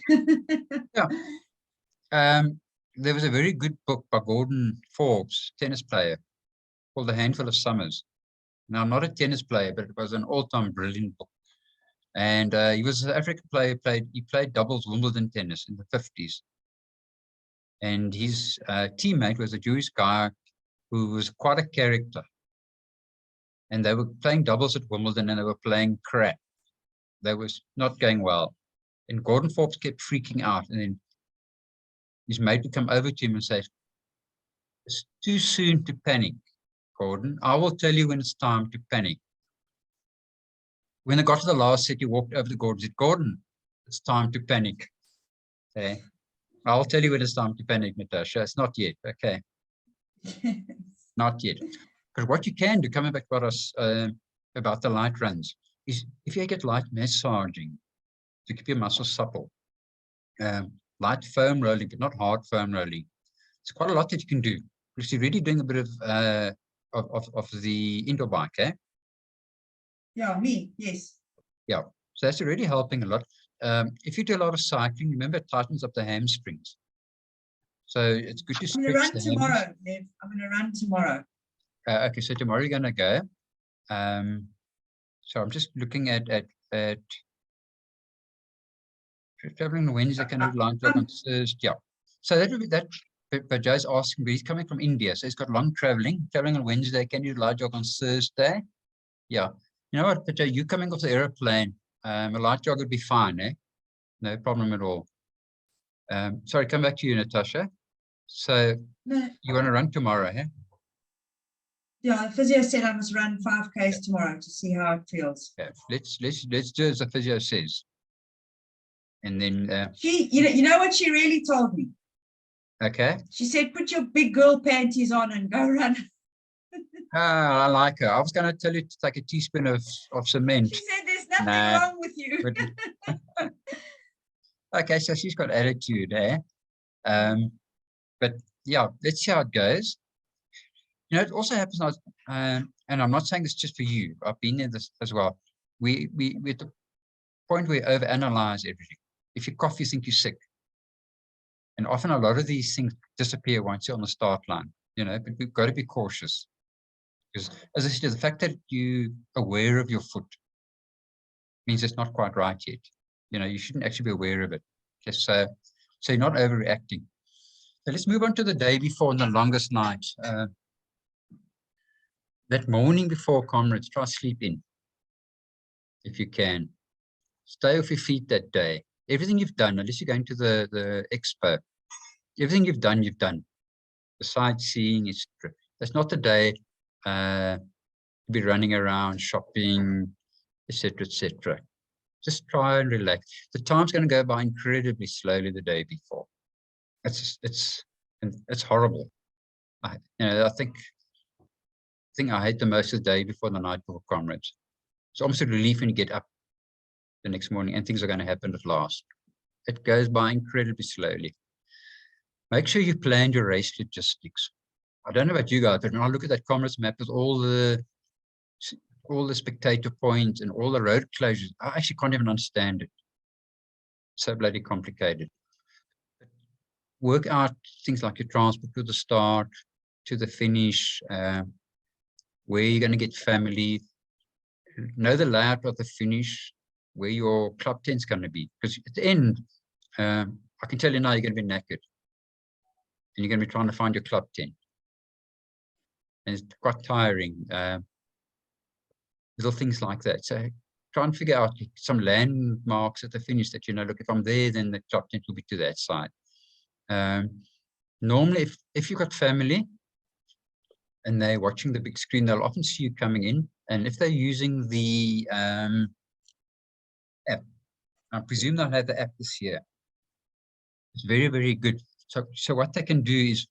Yeah. There was a very good book by Gordon Forbes, tennis player, called A Handful of Summers. Now, I'm not a tennis player, but it was an all-time brilliant book. And he was an African player. He played doubles Wimbledon tennis in the 50s. And his teammate was a Jewish guy who was quite a character. And they were playing doubles at Wimbledon, and they were playing crap. They was not going well. And Gordon Forbes kept freaking out. And then his mate would come over to him and say, "It's too soon to panic, Gordon. I will tell you when it's time to panic." When they got to the last set, he walked over to Gordon and said, "Gordon, it's time to panic." Okay. I'll tell you when it's time to panic, Natasha. It's not yet. Okay. Not yet. But what you can do, coming back about us, about the light runs, is if you get light massaging to keep your muscles supple, light foam rolling, but not hard foam rolling. It's quite a lot that you can do. Because you're really doing a bit of the indoor bike, eh? Yeah, me, yes. Yeah, so that's already helping a lot. If you do a lot of cycling, remember it tightens up the hamstrings. So it's good to stretch the I'm going to run tomorrow, Nev. I'm going to run tomorrow. Okay, so tomorrow you're going to go. So I'm just looking at traveling on Wednesday, can I do line jog on Thursday? Yeah. So that would be that. But Joe's asking, but he's coming from India, so he's got long traveling on Wednesday. Can you do light jog on Thursday? Yeah. You know what, but Joe, you coming off the airplane, a light jog would be fine, eh? No problem at all. Sorry, come back to you, Natasha. So you want to run tomorrow, eh? Yeah, the physio said I must run 5Ks tomorrow to see how it feels. Okay, let's do as the physio says. And then you know what she really told me? Okay. She said, put your big girl panties on and go run. I like her. I was going to tell you to take a teaspoon of cement. She said, there's nothing wrong with you. Okay, so she's got attitude, eh? But yeah, let's see how it goes. You know, it also happens, and I'm not saying this just for you. I've been in this as well. We're at the point where we overanalyze everything. If you cough, you think you're sick. And often a lot of these things disappear once you're on the start line, you know, but we've got to be cautious. Because as I said, the fact that you're aware of your foot means it's not quite right yet. You know, you shouldn't actually be aware of it. Okay, so you're not overreacting. So let's move on to the day before and the longest night. That morning before, Comrades, try sleep in if you can. Stay off your feet that day. Everything you've done, unless you're going to the expo, everything you've done, the sightseeing, etc. That's not the day to be running around, shopping, etc., etc. just try and relax. The time's going to go by incredibly slowly the day before. It's horrible. I think I hate the most of the day before the night before Comrades. It's almost a relief when you get up the next morning and things are going to happen at last. It goes by incredibly slowly. Make sure you plan your race logistics. I don't know about you guys, but when I look at that Comrades map with all the spectator points and all the road closures, I actually can't even understand it. So bloody complicated. Work out things like your transport to the start, to the finish, where you're going to get family, know the layout of the finish, where your club tent's going to be. Because at the end, I can tell you now, you're going to be knackered. And you're going to be trying to find your club tent. And it's quite tiring. Little things like that. So try and figure out some landmarks at the finish that, look, if I'm there, then the club tent will be to that side. Normally, if you've got family and they're watching the big screen, they'll often see you coming in. And if they're using the app, I presume they'll have the app this year. It's very, very good. So what they can do is,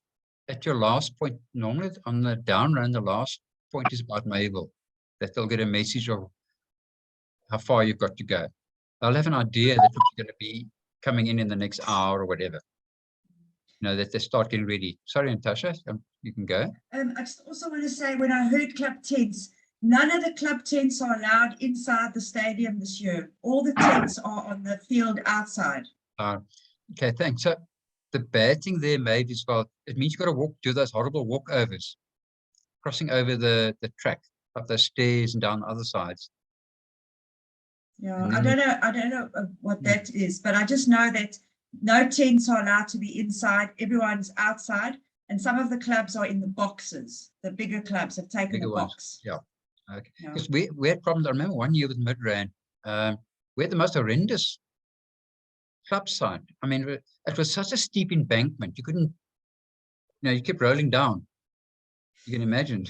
at your last point, normally on the down run, the last point is about Mabel, that they'll get a message of how far you've got to go. They'll have an idea that you're going to be coming in the next hour or whatever. That they start getting ready. Sorry, Natasha, you can go. I just also want to say, when I heard club tents, none of the club tents are allowed inside the stadium this year. All the tents are on the field outside. Okay, thanks. So the bad thing there, maybe, as well, it means you've got to do those horrible walkovers, crossing over the track, up those stairs and down the other sides. Yeah, I don't know what that is, but I just know that no tents are allowed to be inside. Everyone's outside, and some of the clubs are in the boxes. The bigger clubs have taken a box. Yeah. Okay. Because we had problems. I remember one year with Midrand, we had the most horrendous club side. I mean, it was such a steep embankment. You couldn't, you kept rolling down. You can imagine,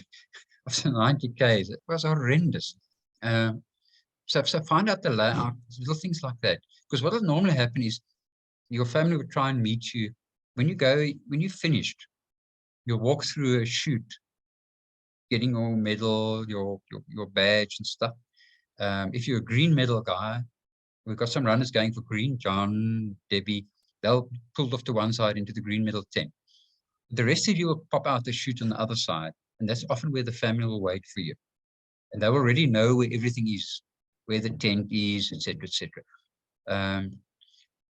after 90 Ks, it was horrendous. So find out the layout, little things like that. Because what will normally happen is your family would try and meet you. When you've finished, you'll walk through a chute, getting your medal, your badge and stuff. If you're a green medal guy, we've got some runners going for green, John, Debbie, they'll pull off to one side into the green medal tent. The rest of you will pop out the chute on the other side, and that's often where the family will wait for you. And they already know where everything is, where the tent is, etc., etc.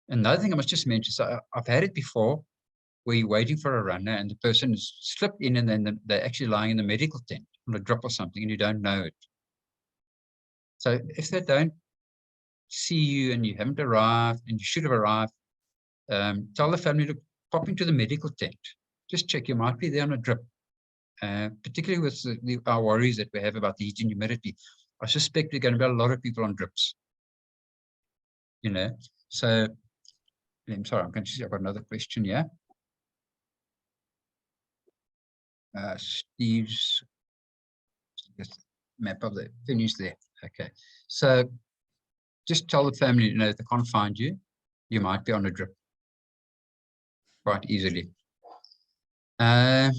Another thing I must just mention, so I've had it before, where you're waiting for a runner and the person has slipped in and then they're actually lying in the medical tent on a drop or something and you don't know it. So if they don't see you and you haven't arrived and you should have arrived, tell the family to pop into the medical tent. Just check, you might be there on a drip. Particularly with our worries that we have about the heat and humidity. I suspect there's going to be a lot of people on drips. So I'm sorry, I'm going to see, I've got another question here. Steve's map of the finish there. Okay, so just tell the family, if they can't find you, you might be on a drip quite easily. So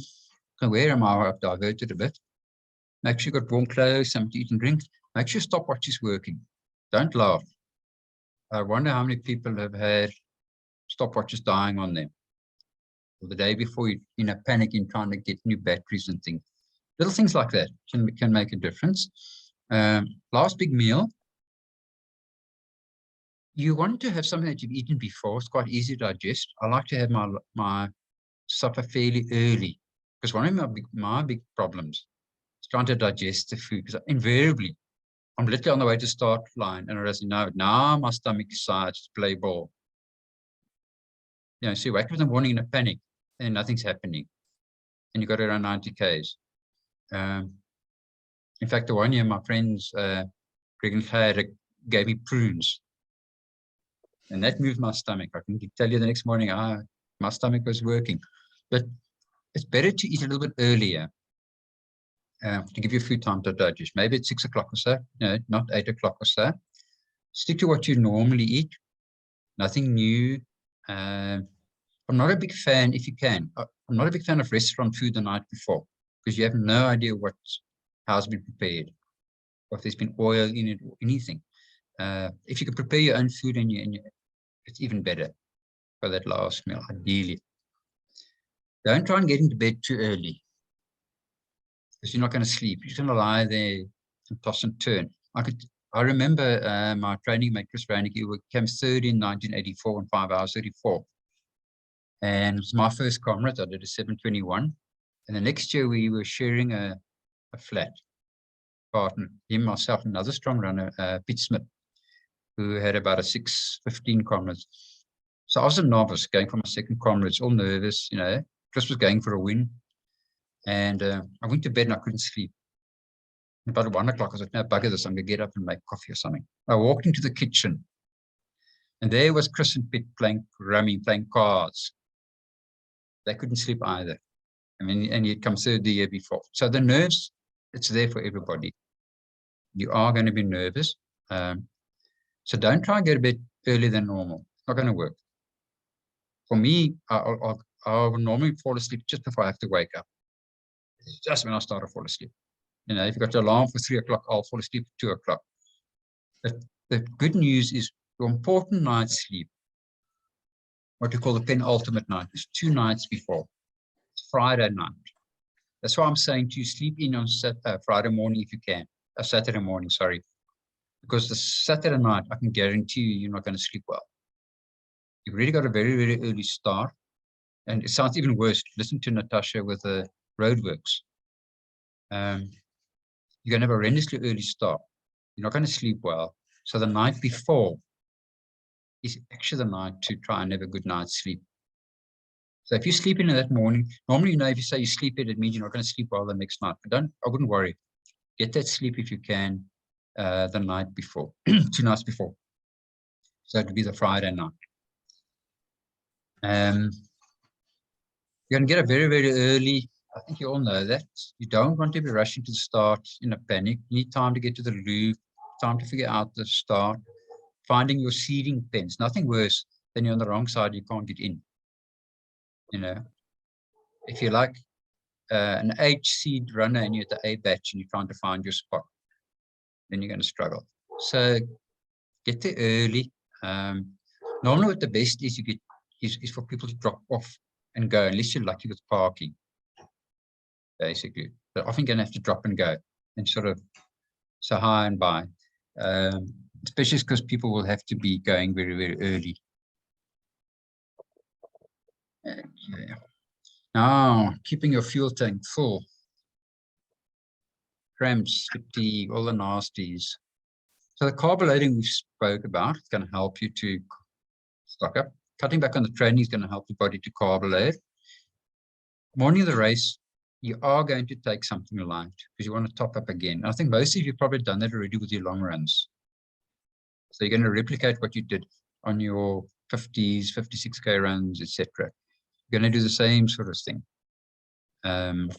where am I? I've diverted a bit. Make sure you've got warm clothes, something to eat and drink. Make sure stopwatch is working. Don't laugh. I wonder how many people have had stopwatches dying on them. Or the day before, you're in a panic in trying to get new batteries and things. Little things like that can make a difference. Last big meal. You want to have something that you've eaten before. It's quite easy to digest. I like to have my supper fairly early, because one of my big problems is trying to digest the food. Because invariably, I'm literally on the way to start line, and I realize now my stomach decides to play ball. So you wake up in the morning in a panic, and nothing's happening, and you got around 90 Ks. In fact, the one year my friends, Greg and Claire, gave me prunes, and that moved my stomach. I can tell you the next morning, my stomach was working. But it's better to eat a little bit earlier to give you food time to digest. Maybe it's 6 o'clock or so, not 8 o'clock or so. Stick to what you normally eat. Nothing new. I'm not a big fan, if you can. I'm not a big fan of restaurant food the night before because you have no idea how it's been prepared, or if there's been oil in it or anything. If you can prepare your own food and it's even better for that last meal, ideally. Don't try and get into bed too early because you're not going to sleep. You're going to lie there and toss and turn. I remember my training mate, Chris Rannick, he came third in 1984 on 5 hours 34. And it was my first Comrades. I did a 7:21. And the next year we were sharing a flat partner, him, myself, another strong runner, Pete Smith, who had about a 6:15 Comrades. So I was a novice going for my second Comrades, all nervous, you know. Chris was going for a win. And I went to bed and I couldn't sleep. About 1 o'clock, I was like, no, bugger this, I'm going to get up and make coffee or something. I walked into the kitchen and there was Chris and Pete playing rummy, playing cards. They couldn't sleep either. I mean, and he'd come third the year before. So the nerves, it's there for everybody. You are going to be nervous. So don't try and go to bed earlier than normal. It's not going to work. For me, I will normally fall asleep just before I have to wake up. It's just when I start to fall asleep. You know, if you've got your alarm for 3 o'clock, I'll fall asleep at 2 o'clock. But the good news is your important night's sleep, what we call the penultimate night, is 2 nights before. It's Friday night. That's why I'm saying to you, sleep in on Friday morning if you can. Saturday morning, sorry. Because the Saturday night, I can guarantee you're not going to sleep well. You've really got a very, very early start. And it sounds even worse. Listen to Natasha with the roadworks. You're going to have a horrendously early start. You're not going to sleep well. So the night before is actually the night to try and have a good night's sleep. So if you sleep in that morning, normally, you know, if you say you sleep in, it means you're not going to sleep well the next night. But I wouldn't worry. Get that sleep if you can the night before, 2 nights before. So it would be the Friday night. You're going to get up very, very early. I think you all know that. You don't want to be rushing to the start in a panic. You need time to get to the loop, time to figure out the start, finding your seeding pens. Nothing worse than you're on the wrong side, you can't get in. You know, if you're like an H seed runner and you're at the A batch and you're trying to find your spot, then you're going to struggle. So get there early. Normally what the best is you get is for people to drop off and go, unless you're lucky with parking, basically. They're often going to have to drop and go and sort of say hi and bye, especially because people will have to be going very, very early. Okay. Now, keeping your fuel tank full. Cramps, fatigue, all the nasties. So the carb loading we spoke about, it's going to help you to stock up. Cutting back on the training is going to help the body to carb load. Morning of the race, you are going to take something light because you want to top up again. I think most of you have probably done that already with your long runs. So you're going to replicate what you did on your 50s, 56K runs, etc. You're going to do the same sort of thing.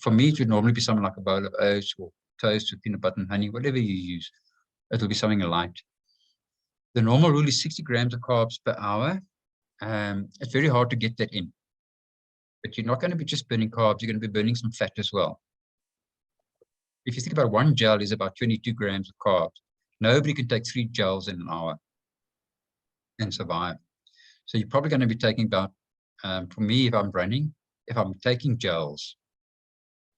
For me, it would normally be something like a bowl of oats or toast with peanut butter and honey, whatever you use. It'll be something light. The normal rule is 60 grams of carbs per hour. It's very hard to get that in. But you're not going to be just burning carbs, you're going to be burning some fat as well. If you think about one gel is about 22 grams of carbs. Nobody can take 3 gels in an hour and survive. So you're probably going to be taking about, for me, if I'm running, if I'm taking gels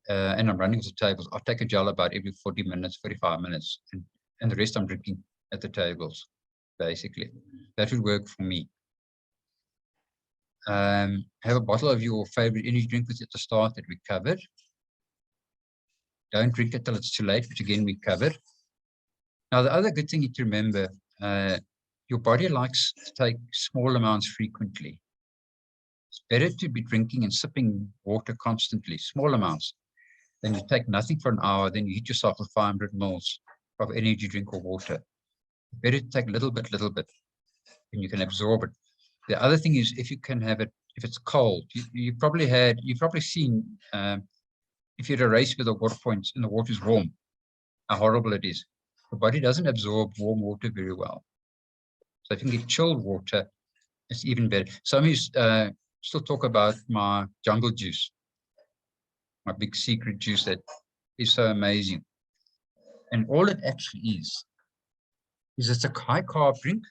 and I'm running to tables, I'll take a gel about every 40 minutes, 45 minutes, and the rest I'm drinking at the tables, basically. That would work for me. Have a bottle of your favorite energy drink with you at the start that we covered. Don't drink it till it's too late, which again we covered. Now, the other good thing to remember, your body likes to take small amounts frequently. It's better to be drinking and sipping water constantly, small amounts, than you take nothing for an hour, then you hit yourself with 500 mils of energy drink or water. Better to take little bit, and you can absorb it. The other thing is, if you can have it, if it's cold, you've probably seen, if you're at a race with the water points and the water is warm, how horrible it is. The body doesn't absorb warm water very well. So if you can get chilled water, it's even better. Some of you still talk about my jungle juice, my big secret juice that is so amazing. And all it actually is it's a high carb drink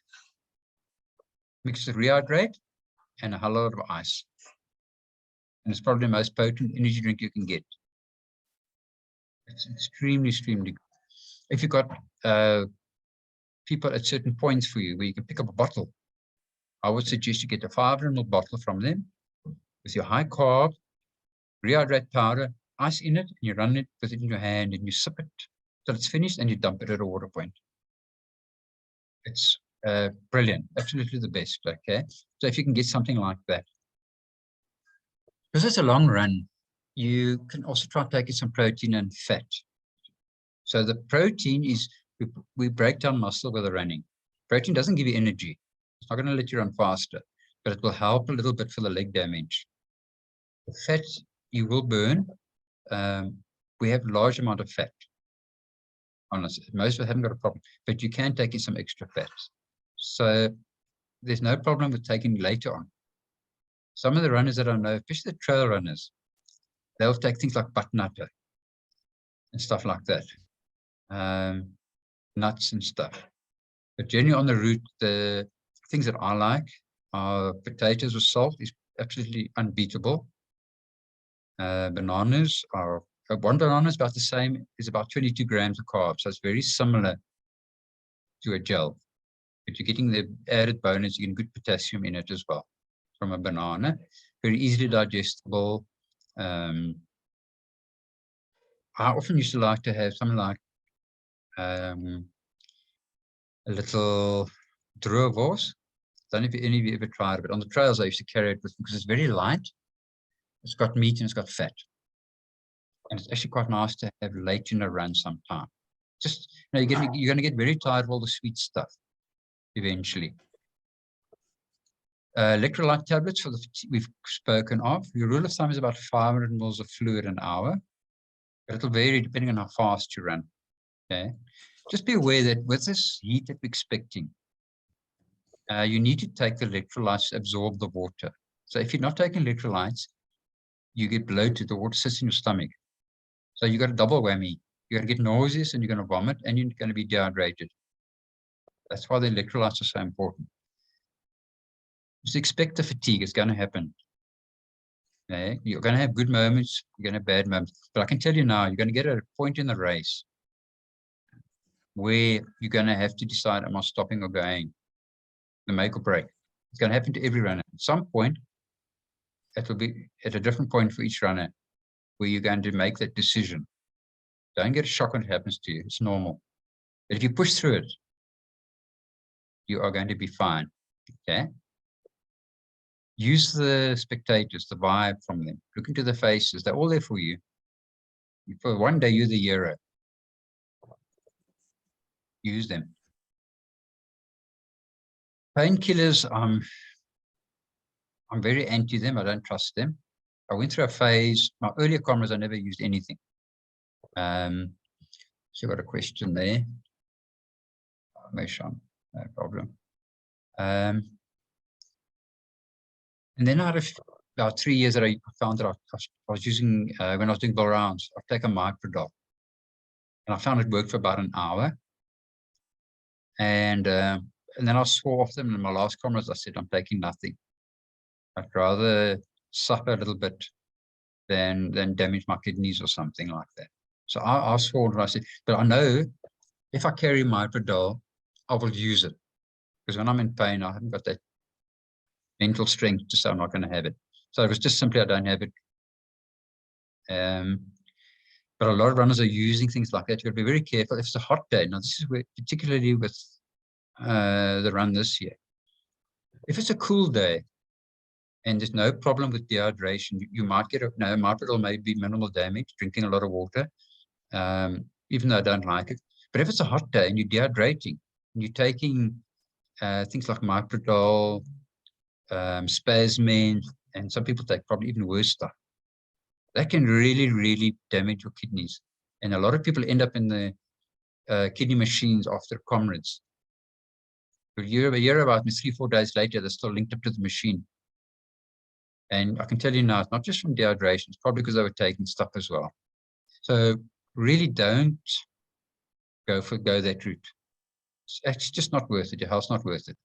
mixed with rehydrate and a whole lot of ice. And it's probably the most potent energy drink you can get. It's extremely, extremely good. If you've got people at certain points for you where you can pick up a bottle, I would suggest you get a 500 ml bottle from them with your high carb, rehydrate powder, ice in it, and you run it with it in your hand and you sip it till it's finished and you dump it at a water point. It's brilliant, absolutely the best. Okay, so if you can get something like that, because it's a long run, you can also try taking some protein and fat. So the protein is, we break down muscle with the running. Protein doesn't give you energy. It's not going to let you run faster, but it will help a little bit for the leg damage. The fat you will burn. We have a large amount of fat. Honestly, most of us haven't got a problem, but you can take in some extra fats. So there's no problem with taking later on. Some of the runners that I know, especially the trail runners, they'll take things like butternut and stuff like that. Nuts and stuff. But generally on the route, the things that I like are potatoes with salt is absolutely unbeatable. Bananas are, one banana is about the same, is about 22 grams of carbs. So it's very similar to a gel. But you're getting the added bonus, you're getting good potassium in it as well from a banana. Very easily digestible. I often used to like to have something like a little droeworst. Don't know if any of you ever tried it, but on the trails I used to carry it with me because it's very light. It's got meat and it's got fat. And it's actually quite nice to have late in a run sometime. Just, you know, you're going to get very tired of all the sweet stuff eventually. Electrolyte tablets for the we've spoken of. Your rule of thumb is about 500 mils of fluid an hour, but it'll vary depending on how fast you run. Okay, just be aware that with this heat that we're expecting, you need to take the electrolytes to absorb the water. So if you're not taking electrolytes, you get bloated, the water sits in your stomach. So you got a double whammy. You're going to get nauseous and you're going to vomit and you're going to be dehydrated. That's why the electrolytes are so important. Just expect the fatigue. It's going to happen. Okay? You're going to have good moments. You're going to have bad moments. But I can tell you now, you're going to get a point in the race where you're going to have to decide, am I stopping or going? The make or break. It's going to happen to every runner. At some point, it will be at a different point for each runner where you're going to make that decision. Don't get a shock when it happens to you. It's normal. But if you push through it, you are going to be fine. Okay? Use the spectators, the vibe from them. Look into the faces. They're all there for you. For one day, you're the hero. Use them. Painkillers, I'm very anti them. I don't trust them. I went through a phase. My earlier Comrades, I never used anything. So got a question there. No problem. And then out of about 3 years that I found that I was using, when I was doing bull rounds, I've taken microdol. And I found it worked for about an hour. And then I swore off them. In my last Comrades, I said, I'm taking nothing. I'd rather suffer a little bit than damage my kidneys or something like that. So I swore and I said, but I know if I carry microdol, I will use it. Because when I'm in pain, I haven't got that mental strength to say I'm not going to have it. So it was just simply I don't have it. But a lot of runners are using things like that. You've got to be very careful. If it's a hot day, now this is where, particularly with the run this year. If it's a cool day and there's no problem with dehydration, you might get microdol may be minimal damage, drinking a lot of water, even though I don't like it. But if it's a hot day and you're dehydrating, and you're taking things like microdol, spasmin, and some people take probably even worse stuff. That can really, really damage your kidneys. And a lot of people end up in the kidney machines after Comrades You hear about me 3-4 days later, they're still linked up to the machine. And I can tell you now, it's not just from dehydration, it's probably because they were taking stuff as well. So really don't go that route. It's actually just not worth it. Your health's not worth it.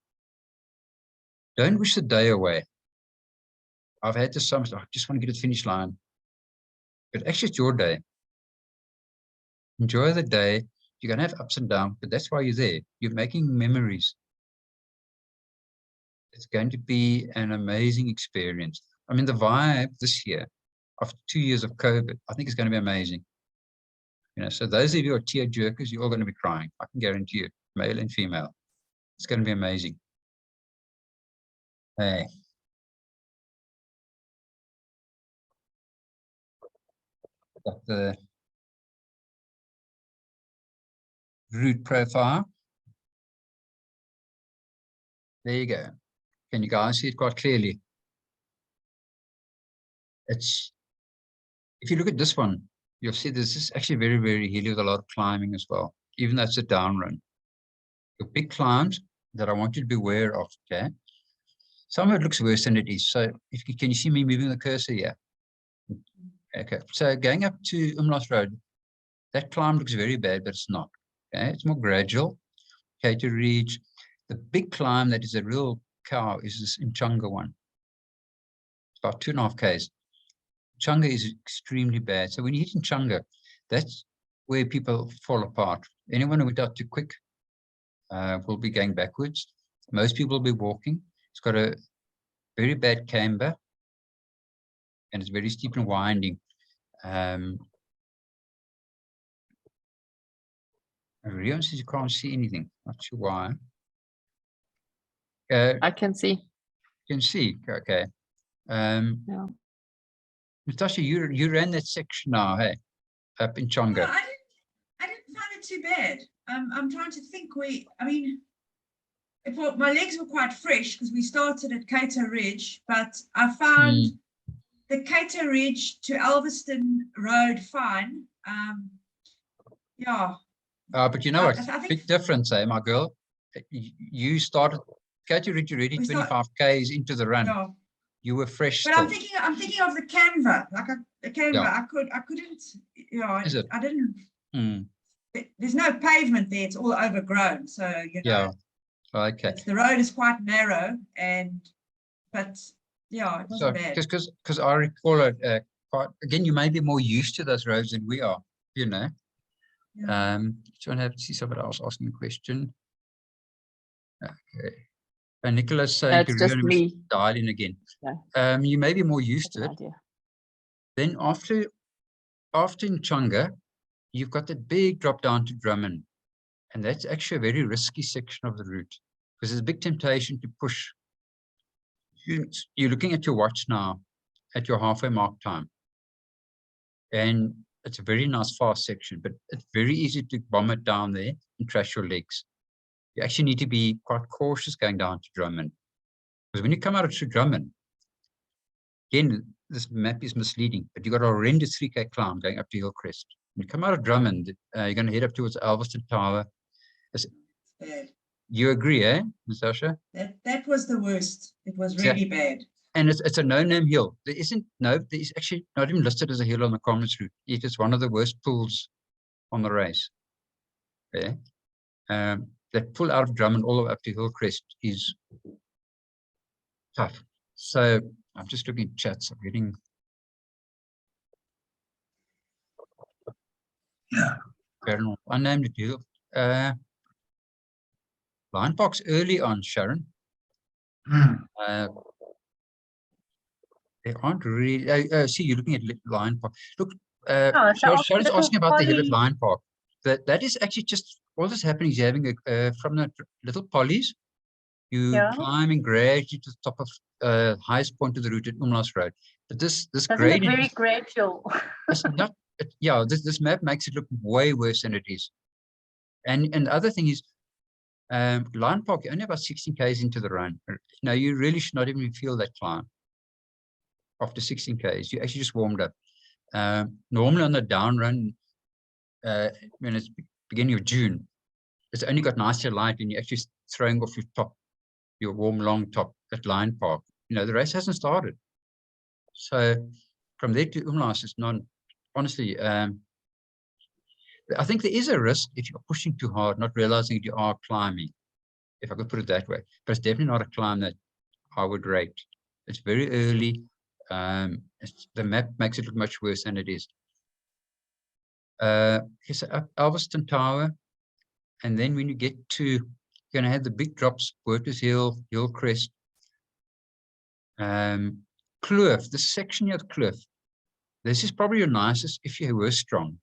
Don't wish the day away. I've had this so much, I just want to get to the finish line. But actually it's your day. Enjoy the day. You're going to have ups and downs, but that's why you're there. You're making memories. It's going to be an amazing experience. I mean, the vibe this year, after 2 years of COVID, I think it's going to be amazing. So those of you who are tear jerkers, you're all going to be crying. I can guarantee you, male and female. It's going to be amazing. Hey. Got the route profile. There you go. Can you guys see it quite clearly? If you look at this one, you'll see this is actually very, very hilly with a lot of climbing as well, even though it's a down run. The big climbs that I want you to be aware of, okay? Some of it looks worse than it is. So can you see me moving the cursor here? Okay, so going up to Umlaas Road, that climb looks very bad, but it's not. Okay, it's more gradual. Okay, to reach the big climb that is a real cow is this Nchanga one. It's about 2.5 Ks. Nchanga is extremely bad. So when you hit Nchanga, that's where people fall apart. Anyone who went out too quick will be going backwards. Most people will be walking. It's got a very bad camber, and it's very steep and winding. Rion says you can't see anything. Not sure why. I can see. You can see. Okay. Yeah. Natasha, you ran that section now, hey, up in Nchanga. No, I didn't find it too bad. I'm trying to think. My legs were quite fresh because we started at Cato Ridge, but I found the Cato Ridge to Alveston Road fine. Yeah. But you know what? I think Big difference, eh, my girl? You started Cato Ridge already 25 Ks into the run. Yeah. You were fresh. But still. I'm thinking of the Canva, like a Canva. Yeah. I couldn't. Yeah. Is it? I didn't. There's no pavement there. It's all overgrown. So Yeah. Okay. the road is quite narrow, but yeah, it wasn't bad. Because I recall it quite again. You may be more used to those roads than we are. Yeah. So I have to see somebody else asking a question. Okay. And Nicholas saying That's just me. Dial in again. Yeah. You may be more used to it. Then after Nchanga, you've got that big drop down to Drummond. And that's actually a very risky section of the route because there's a big temptation to push. You're looking at your watch now at your halfway mark time. And it's a very nice fast section, but it's very easy to bomb it down there and trash your legs. You actually need to be quite cautious going down to Drummond. Because when you come out of Drummond, again, this map is misleading, but you've got a horrendous 3K climb going up to Hillcrest. When you come out of Drummond, you're going to head up towards Alveston Tower. Bad. You agree, eh, Natasha? That was the worst. It was really bad. And it's a no-name hill. There is actually not even listed as a hill on the Comrades route. It is one of the worst pulls on the race. Okay. That pull out of Drummond all the way up to Hillcrest is tough. So I'm just looking at chats. I'm getting. Yeah. Unnamed hill. Line Park's early on, Sharon. They aren't really. See, you're looking at Lion Park. Look, Sharon's asking about the hill at Lion Park. That is actually just all that's happening is you're having from the little pollies, you climbing gradually to the top of highest point of the route at Umlaas Road. But this gradient very gradual. it's not. This map makes it look way worse than it is. And the other thing is, Lion Park, you're only about 16 Ks into the run. Now you really should not even feel that climb. After 16 Ks, you actually just warmed up. Normally on the down run, when it's beginning of June, it's only got nicer light and you're actually throwing off your top, your warm long top at Lion Park. You know, the race hasn't started. So from there to Umlaas is not, honestly, I think there is a risk if you're pushing too hard, not realizing you are climbing, if I could put it that way. But it's definitely not a climb that I would rate. It's very early. The map makes it look much worse than it is. Here's up Alveston Tower. And then when you get to, you're going to have the big drops, Workers Hill, Hillcrest, Kloof, the section here at Kloof. This is probably your nicest if you were strong.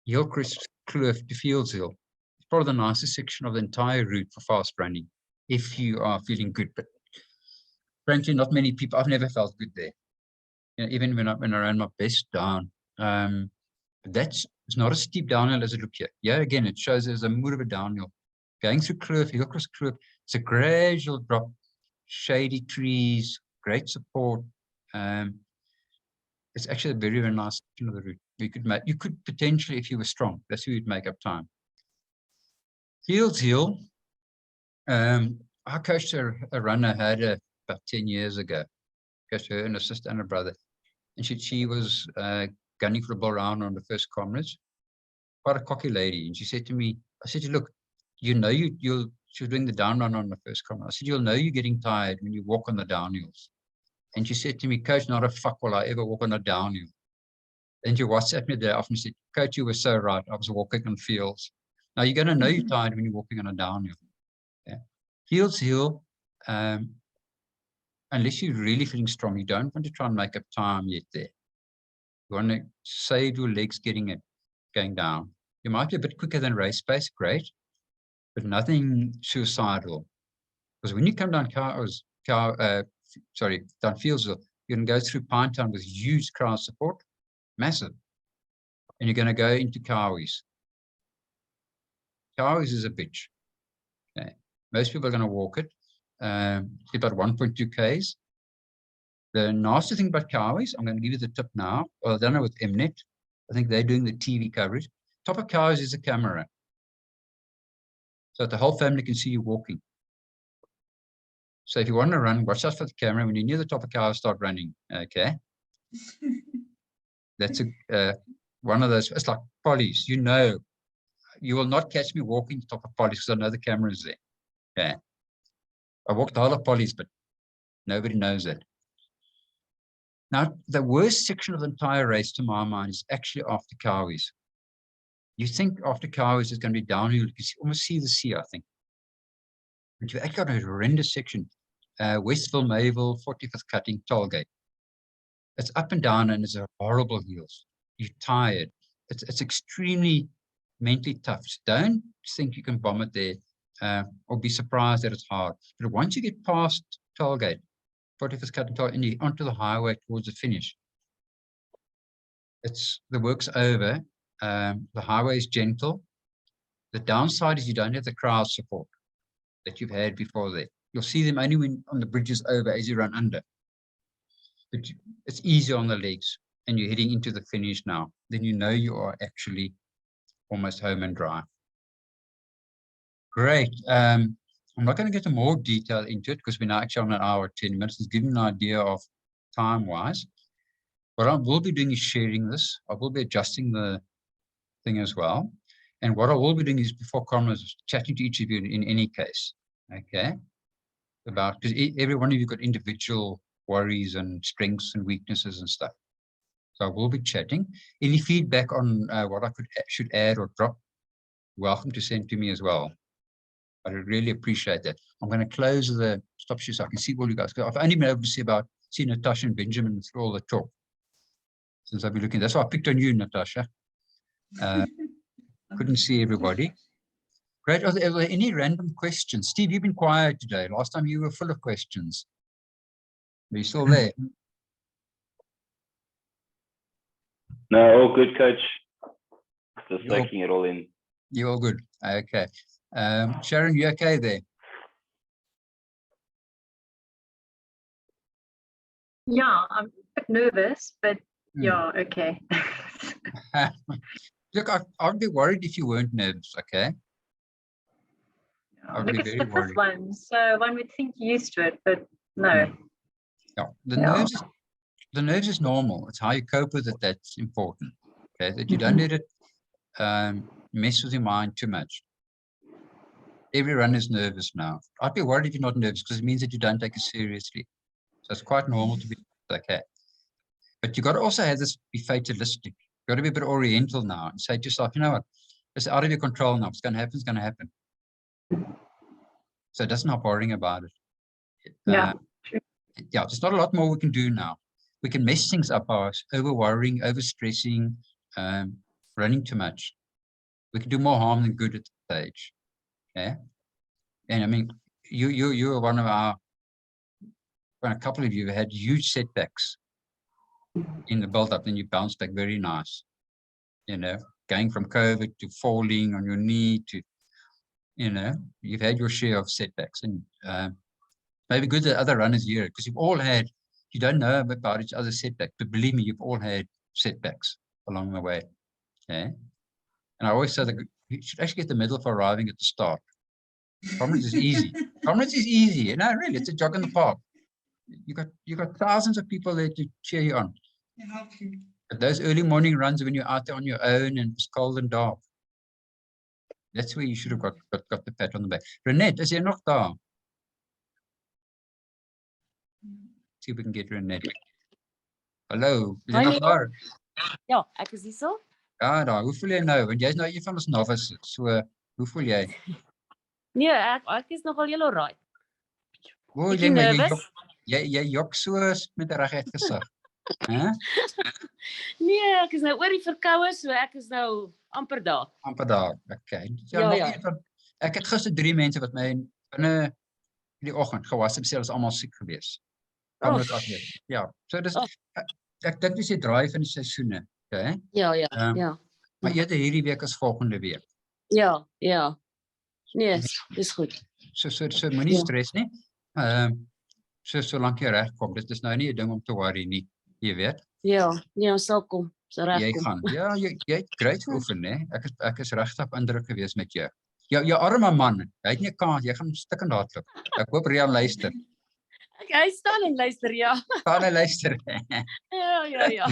Hillcrest, Kloof to Fields Hill. It's probably the nicest section of the entire route for fast running, if you are feeling good. But frankly, not many people, I've never felt good there. You know, even when I ran my best down. It's not a steep downhill as it looks here. Yeah, again, it shows there's a more of a downhill. Going through Kloof, Hillcrest Kloof, it's a gradual drop, shady trees, great support. It's actually a very, very nice section of the route. You could potentially, if you were strong, that's who you'd make up time. Fields Hill, I coached a runner, had about 10 years ago. Coached her and her sister and her brother. And she was gunning for a ball round on the first Comrades. Quite a cocky lady. And she said to me, I said, look, you know, she was doing the down run on the first Comrades. I said, you'll know you're getting tired when you walk on the downhills. And she said to me, Coach, not a fuck will I ever walk on a downhill. And she WhatsApped me there after and said, Coach, you were so right. I was walking on fields. Now you're going to know you're tired when you're walking on a downhill. Yeah. Fields Hill, unless you're really feeling strong, you don't want to try and make up time yet there. You want to save your legs going down. You might be a bit quicker than race pace, great, but nothing suicidal. Because when you come down down Fieldsville, you're going to go through Pinetown with huge crowd support, massive. And you're going to go into Cowies. Cowies is a bitch. Okay. Most people are going to walk it. It's about 1.2 Ks. The nasty thing about Cowies, I'm going to give you the tip now. Well, I don't know with Mnet. I think they're doing the TV coverage. Top of Cowies is a camera. So that the whole family can see you walking. So if you want to run, watch out for the camera. When you're near the top of Cowies, start running. Okay. That's one of those, it's like Polly's. You know, you will not catch me walking the top of Polly's because I know the camera is there. Okay. I walked the whole of Polly's, but nobody knows that. Now, the worst section of the entire race, to my mind, is actually after Cowies. You think after Cowies is going to be downhill, you can almost see the sea, I think. But you've actually got a horrendous section. Westville, Mayville, 45th Cutting, Tollgate. It's up and down and it's a horrible hills. You're tired. It's extremely mentally tough. So don't think you can bomb it there or be surprised that it's hard. But once you get past Tollgate, 45th Cutting, and you onto the highway towards the finish, the work's over. The highway is gentle. The downside is you don't have the crowd support that you've had before there. You'll see them only when on the bridges over as you run under. But it's easier on the legs and you're heading into the finish now. Then you know you are actually almost home and dry. Great. I'm not going to get into more detail into it because we're now actually on an hour, 10 minutes. It's giving an idea of time-wise. What I will be doing is sharing this. I will be adjusting the thing as well. And what I will be doing is before Comrades, chatting to each of you in any case. Okay. Because every one of you got individual worries and strengths and weaknesses and stuff. So I will be chatting. Any feedback on what I should add or drop, welcome to send to me as well. I really appreciate that. I'm going to close the stop share so I can see all you guys. I've only been able to see Natasha and Benjamin through all the talk. Since I've been looking, that's why I picked on you, Natasha. Couldn't see everybody. Great. Are there any random questions? Steve, you've been quiet today. Last time you were full of questions. Are you still there? No, all good, Coach. Just taking it all in. You're all good. Okay. Sharon, you okay there? Yeah, I'm a bit nervous, but yeah, okay. Look, I'd be worried if you weren't nervous, okay? I would Look, be it's very the fifth worried. one, so one would think you're used to it, but no. Yeah, Yeah. the nerves is normal. It's how you cope with it that's important. Okay, that you don't let it mess with your mind too much. Every runner is nervous now. I'd be worried if you're not nervous because it means that you don't take it seriously. So it's quite normal to be okay. But you got to also have this be fatalistic. You got to be a bit oriental now and say to yourself, you know what, it's out of your control now. What's going to happen is going to happen. So that's not worrying about it. Yeah. Yeah, there's not a lot more we can do now. We can mess things up by over worrying, over stressing, running too much. We can do more harm than good at this stage. Okay. And I mean, you are one of our, well, a couple of you have had huge setbacks in the build-up, and you bounced back very nice. You know, going from COVID to falling on your knee to, you know, you've had your share of setbacks, and maybe good that other runners here, because you've all had, you don't know about each other's setback, but believe me, you've all had setbacks along the way. Okay. And I always say that you should actually get the medal for arriving at the start. Comrades is easy. Comrades is easy. You know, really, it's a jog in the park. You got thousands of people there to cheer you on. But those early morning runs when you're out there on your own and it's cold and dark, that's where you should have got the pat on the back. Renette, is jy nog daar? See if we can get Renette. Hallo, is jy Hi, nog Neil. daar? Ja, ek is hierso. Ja, daar. Hoe voel jy nou? Want jy's nou een van ons novices. So, hoe voel jy? Nee, ek is nogal heel alright. O, Bietjie maar nervus. jy jok so met 'n reguit gesig. Hè? Nee, ek is nou oor die verkoue, so ek is nou amper daar. Amper daar. Okay. Ja, nog ja. een van, ek het gister 3 mense wat my binne die oggend gewasem sê hulle is almal siek gewees. Comrades atleet. Ja, so dis ek dink dis die draai van die seisoene, okay? Ja, Ja. Maar eerder hierdie week as volgende week. Ja. Nee, dis goed. So moenie Ja. stres nie. Solank jy regkom. Dit is nou nie 'n ding om te worry nie, jy weet. Ja, sal kom. Sal Jy regkom. gaan. Ja, jy het great geoefen, hè. Ek is regtig indruk gewees met jou. Jou arme man, hy het nie 'n kans, jy gaan stikkend hardloop. Ek hoop Rian luister. Hy staan en luister, ja. Gaan hy luister. Ja.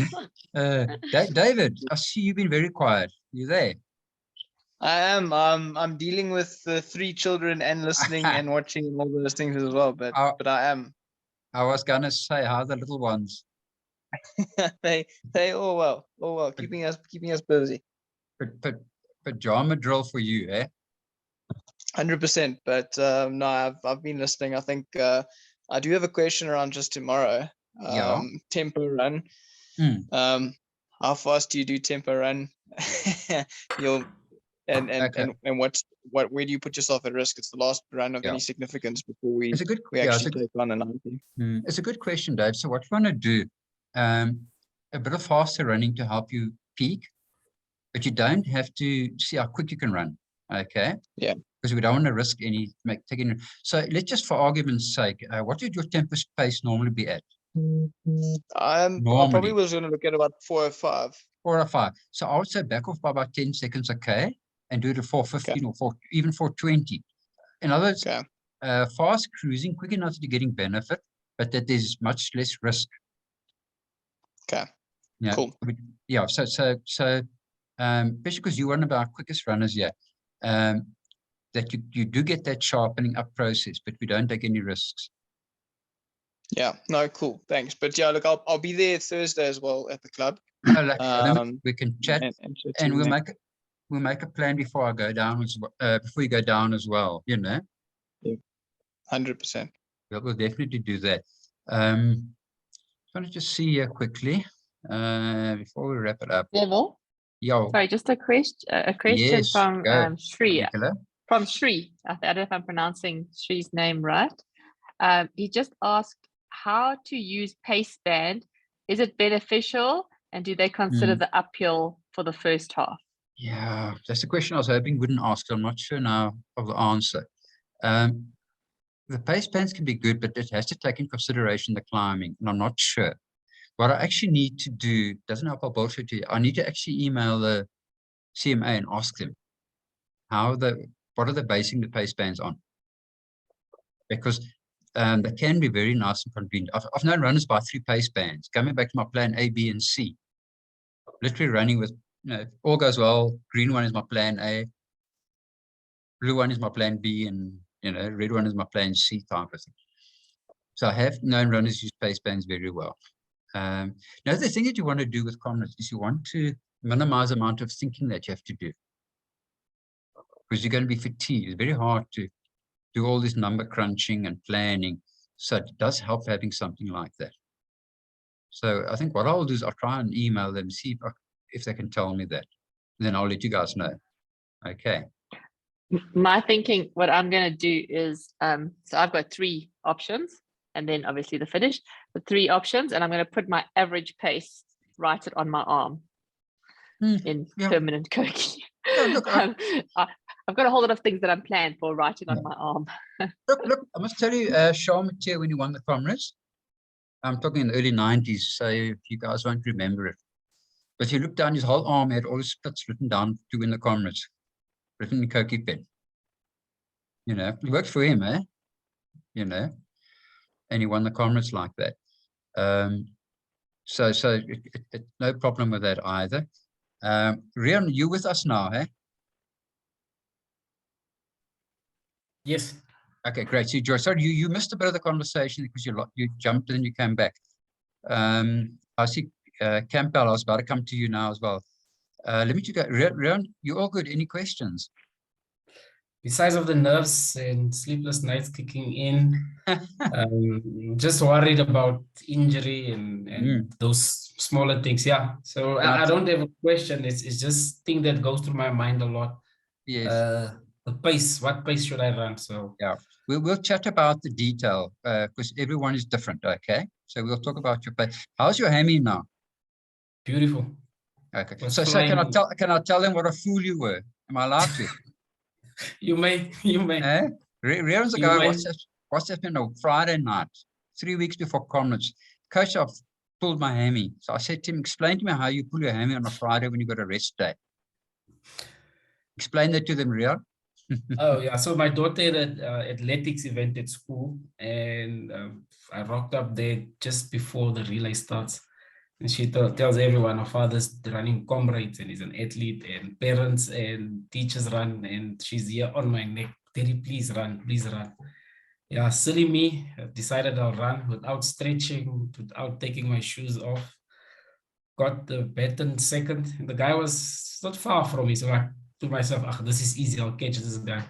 David, I see you've been very quiet. You there? I am. I'm dealing with the 3 children and listening and watching all those things as well. But I am. I was gonna say, how are the little ones? they all well, keeping us busy. But pajama drill for you, eh? 100%. But no, I've been listening. I think I do have a question around just tomorrow. Yeah. Tempo run. How fast do you do tempo run? And where do you put yourself at risk? It's the last run of any significance before we actually take on a 90. It's a good question, Dave. So what you want to do, a bit of faster running to help you peak, but you don't have to see how quick you can run. Okay. Yeah. Because we don't want to risk taking. So let's just, for argument's sake, what would your tempo pace normally be at? I probably was going to look at about 4:05. 4:05. So I would say back off by about 10 seconds, okay, and do it at 4:15 or even 4:20. In other words, fast cruising, quick enough that you're getting benefit, but that there's much less risk. Okay. Yeah. Cool. Yeah. So especially because you're one of our quickest runners here, that you do get that sharpening up process, but we don't take any risks. Yeah. No. Cool. Thanks. But yeah, look, I'll be there Thursday as well at the club. We can chat and we'll make a plan before I go down before you go down as well. You know. Yeah. 100%. We'll definitely do that. I want to just see here quickly before we wrap it up. Neville? Yo. Sorry, just a question Yes, from Shri. Nicola. From Shri. I don't know if I'm pronouncing Shri's name right. He just asked how to use pace band. Is it beneficial? And do they consider the uphill for the first half? Yeah, that's the question I was hoping you wouldn't ask. I'm not sure now of the answer. The pace bands can be good, but it has to take in consideration the climbing, and I'm not sure. What I actually need to do, doesn't help I'll bullshit to you, I need to actually email the CMA and ask them how what are they basing the pace bands on? Because they can be very nice and convenient. I've known runners by 3 pace bands, coming back to my plan A, B, and C. Literally running with, if all goes well, green one is my plan A, blue one is my plan B, and red one is my plan C type of thing. So I have known runners use pace bands very well. Now, the thing that you want to do with Comrades is you want to minimize the amount of thinking that you have to do, because you're going to be fatigued. It's very hard to do all this number crunching and planning. So it does help having something like that. So I think what I'll do is I'll try and email them, see if they can tell me that. Then I'll let you guys know. Okay. My thinking, what I'm going to do is, so I've got 3 options, and then obviously the finish, the 3 options, and I'm going to put my average pace, write it on my arm in permanent cookie. Yeah, look, I've got a whole lot of things that I'm planned for writing on my arm. look, I must tell you, Sean Mathieu, when he won the Comrades, I'm talking in the early 90s, so if you guys won't remember it. But you look down his whole arm, he had all his splits written down to win the Comrades, written in Koki pen. It worked for him, eh? And he won the Comrades like that. So no problem with that either. Rian, you with us now, eh? Yes. Okay, great. So, Joyce, sorry, you missed a bit of the conversation because you jumped in and you came back. I see Campbell, I was about to come to you now as well. Let me just go. Rian, you all good? Any questions? Besides of the nerves and sleepless nights kicking in, just worried about injury and those smaller things. Yeah. So I don't have a question. It's just thing that goes through my mind a lot. Yes. The pace, what pace should I run? So yeah, we'll chat about the detail because everyone is different. Okay, so we'll talk about your pace. How's your hammy now? Beautiful. Okay, so can I tell them what a fool you were? Am I allowed to? You may. Rian's a guy WhatsApp me on Friday night, 3 weeks before Comrades. Coach, I've pulled my hammy. So I said to him, explain to me how you pull your hammy on a Friday when you got a rest day. Explain that to them, Rian. Oh yeah, so my daughter had an athletics event at school, and I rocked up there just before the relay starts, and she tells everyone her father's running Comrades and he's an athlete, and parents and teachers run, and she's here on my neck. Daddy, please run, please run. Yeah, silly me, I decided I'll run without stretching, without taking my shoes off. Got the baton second, and the guy was not far from me, so I to myself, this is easy, I'll catch this guy.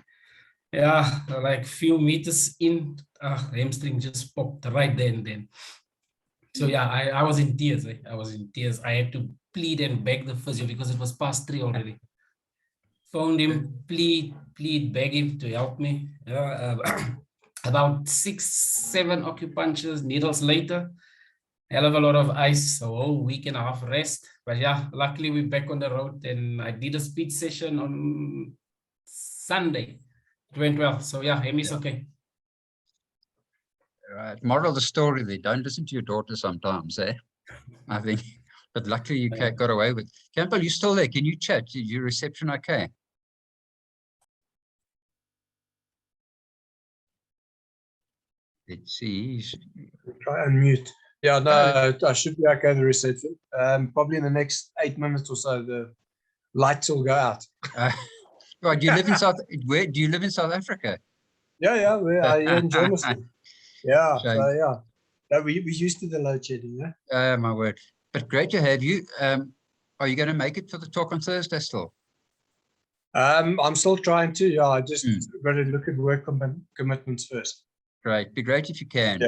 Yeah, like few meters in, hamstring just popped right there and then. So yeah, I was in tears. I was in tears. I had to plead and beg the physio because it was past 3 already. Phoned him, plead, beg him to help me. About 6, 7 acupunctures, needles later, hell of a lot of ice, a whole week and a half rest. But yeah, luckily we're back on the road, and I did a speed session on Sunday. It went well. So yeah, Amy's okay. Right. Moral of the story, they don't listen to your daughter sometimes, eh? I think, but luckily you got away with it. Campbell, you still there? Can you chat? Is your reception okay? Let's see. Try unmute. Yeah, no, I should be okay, the reception. Probably in the next 8 minutes or so, the lights will go out. Right, do you live in where do you live in South Africa? Yeah, I in Germiston. Yeah, Shame. so yeah. No, we used to the load shedding, yeah. My word. But great to have you. Are you going to make it for the talk on Thursday still? I'm still trying to, yeah. I just got to look at work commitments first. Great. Be great if you can.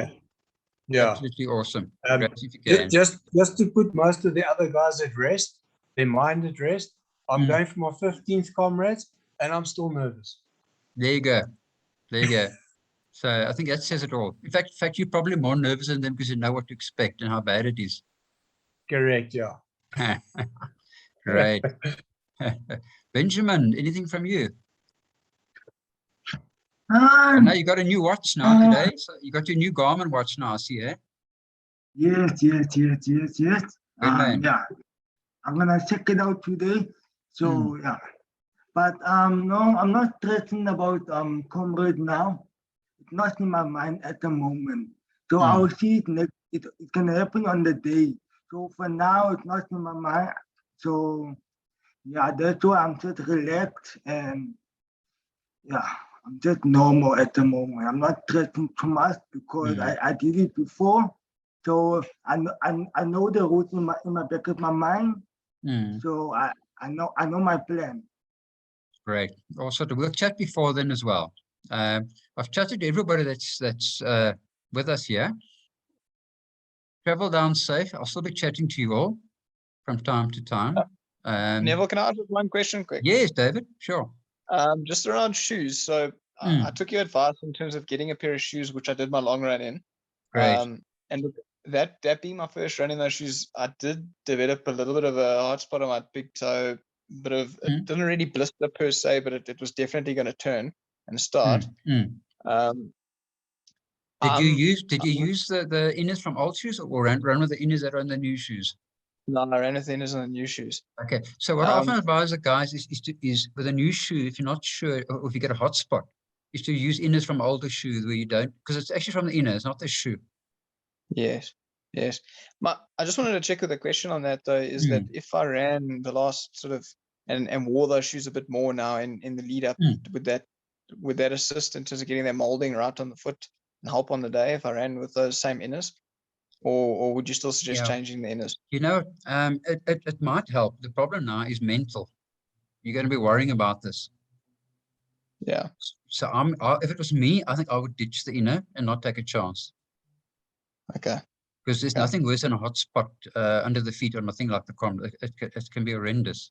Yeah. Absolutely awesome. Great if you can. Just to put most of the other guys at rest, their mind at rest. I'm going for my 15th Comrades, and I'm still nervous. There you go. So I think that says it all. In fact, you're probably more nervous than them because you know what to expect and how bad it is. Correct, yeah. Great. Benjamin, anything from you? I know you got a new watch now today. So you got your new Garmin watch now, I see, eh? Yes. Good man. Yeah. I'm gonna check it out today. So yeah. But no, I'm not threatened about Comrade now. It's not in my mind at the moment. So I'll see it next. It can happen on the day. So for now, it's not in my mind. So yeah, that's why I'm just relaxed and yeah, I'm just normal at the moment. I'm not threatened too much because I did it before. So I know the route in my back of my mind. So I know my plan. Great. Also, we'll chat before then as well. I've chatted to everybody that's with us here. Travel down safe. I'll still be chatting to you all from time to time. Neville, can I ask just one question quick? Yes, David, sure. Just around shoes. So I took your advice in terms of getting a pair of shoes, which I did my long run in. Great. And look, that being my first run in those shoes, I did develop a little bit of a hot spot on my big toe. It didn't really blister per se, but it was definitely going to turn and start. Did you use the inners from old shoes or run with the inners that are on the new shoes? No, I ran with the inners on the new shoes. Okay, so what I often advise the guys is with a new shoe, if you're not sure, or if you get a hot spot, is to use inners from older shoes where you don't, because it's actually from the inner, it's not the shoe. Yes, yes. I just wanted to check with a question on that though, is that if I ran the last sort of and wore those shoes a bit more now in the lead up, would that assist in terms of getting that molding right on the foot and help on the day if I ran with those same inners? Or would you still suggest changing the inners? You know, it might help. The problem now is mental. You're going to be worrying about this. Yeah. So if it was me, I think I would ditch the inner and not take a chance. Okay. Because there's nothing worse than a hot spot under the feet or nothing like the Comrades. It can be horrendous.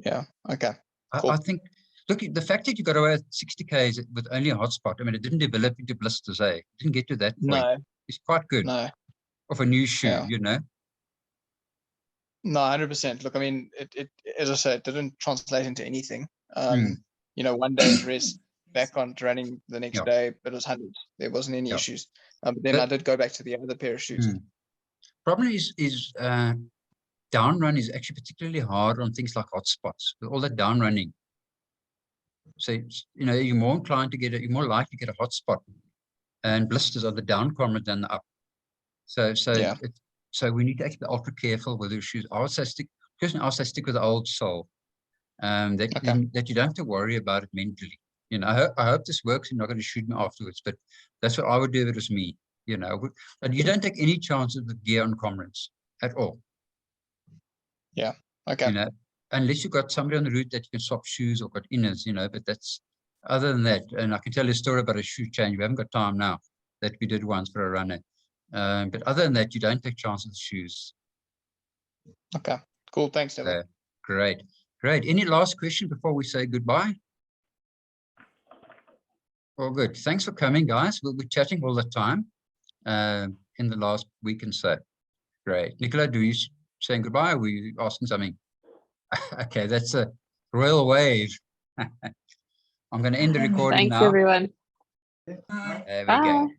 Yeah. Okay. Cool. I think, look, the fact that you got away at 60 Ks with only a hot spot, I mean, it didn't develop into blisters, eh? It didn't get to that point. No. It's quite good. No. Of a new shoe, you know? No, 100%. Look, I mean, it as I said, it didn't translate into anything. You know, one day's rest, back on to running the next day, but it was hundreds. There wasn't any issues. But then I did go back to the other pair of shoes. Problem is down run is actually particularly hard on things like hot spots with all that down running. So you know, you're more inclined to you're more likely to get a hot spot and blisters are the down Comrades than the up. So we need to actually be ultra careful with your shoes. I would say stick with the old sole. That you don't have to worry about it mentally. You know, I hope this works. You're not going to shoot me afterwards, but that's what I would do if it was me. You know, and you don't take any chances with gear on Comrades at all. Yeah. Okay. You know, unless you've got somebody on the route that you can swap shoes or got inners, you know, but that's other than that. And I can tell you a story about a shoe change. We haven't got time now that we did once for a runner. But other than that, you don't take chances with shoes. Okay. Cool. Thanks, Neville. Great. Great. Any last question before we say goodbye? All good. Thanks for coming, guys. We'll be chatting all the time in the last week and so. Great. Nicola, do you saying goodbye or were you asking something? Okay, that's a royal wave. I'm going to end the recording now. Thanks, everyone. There we Bye. go.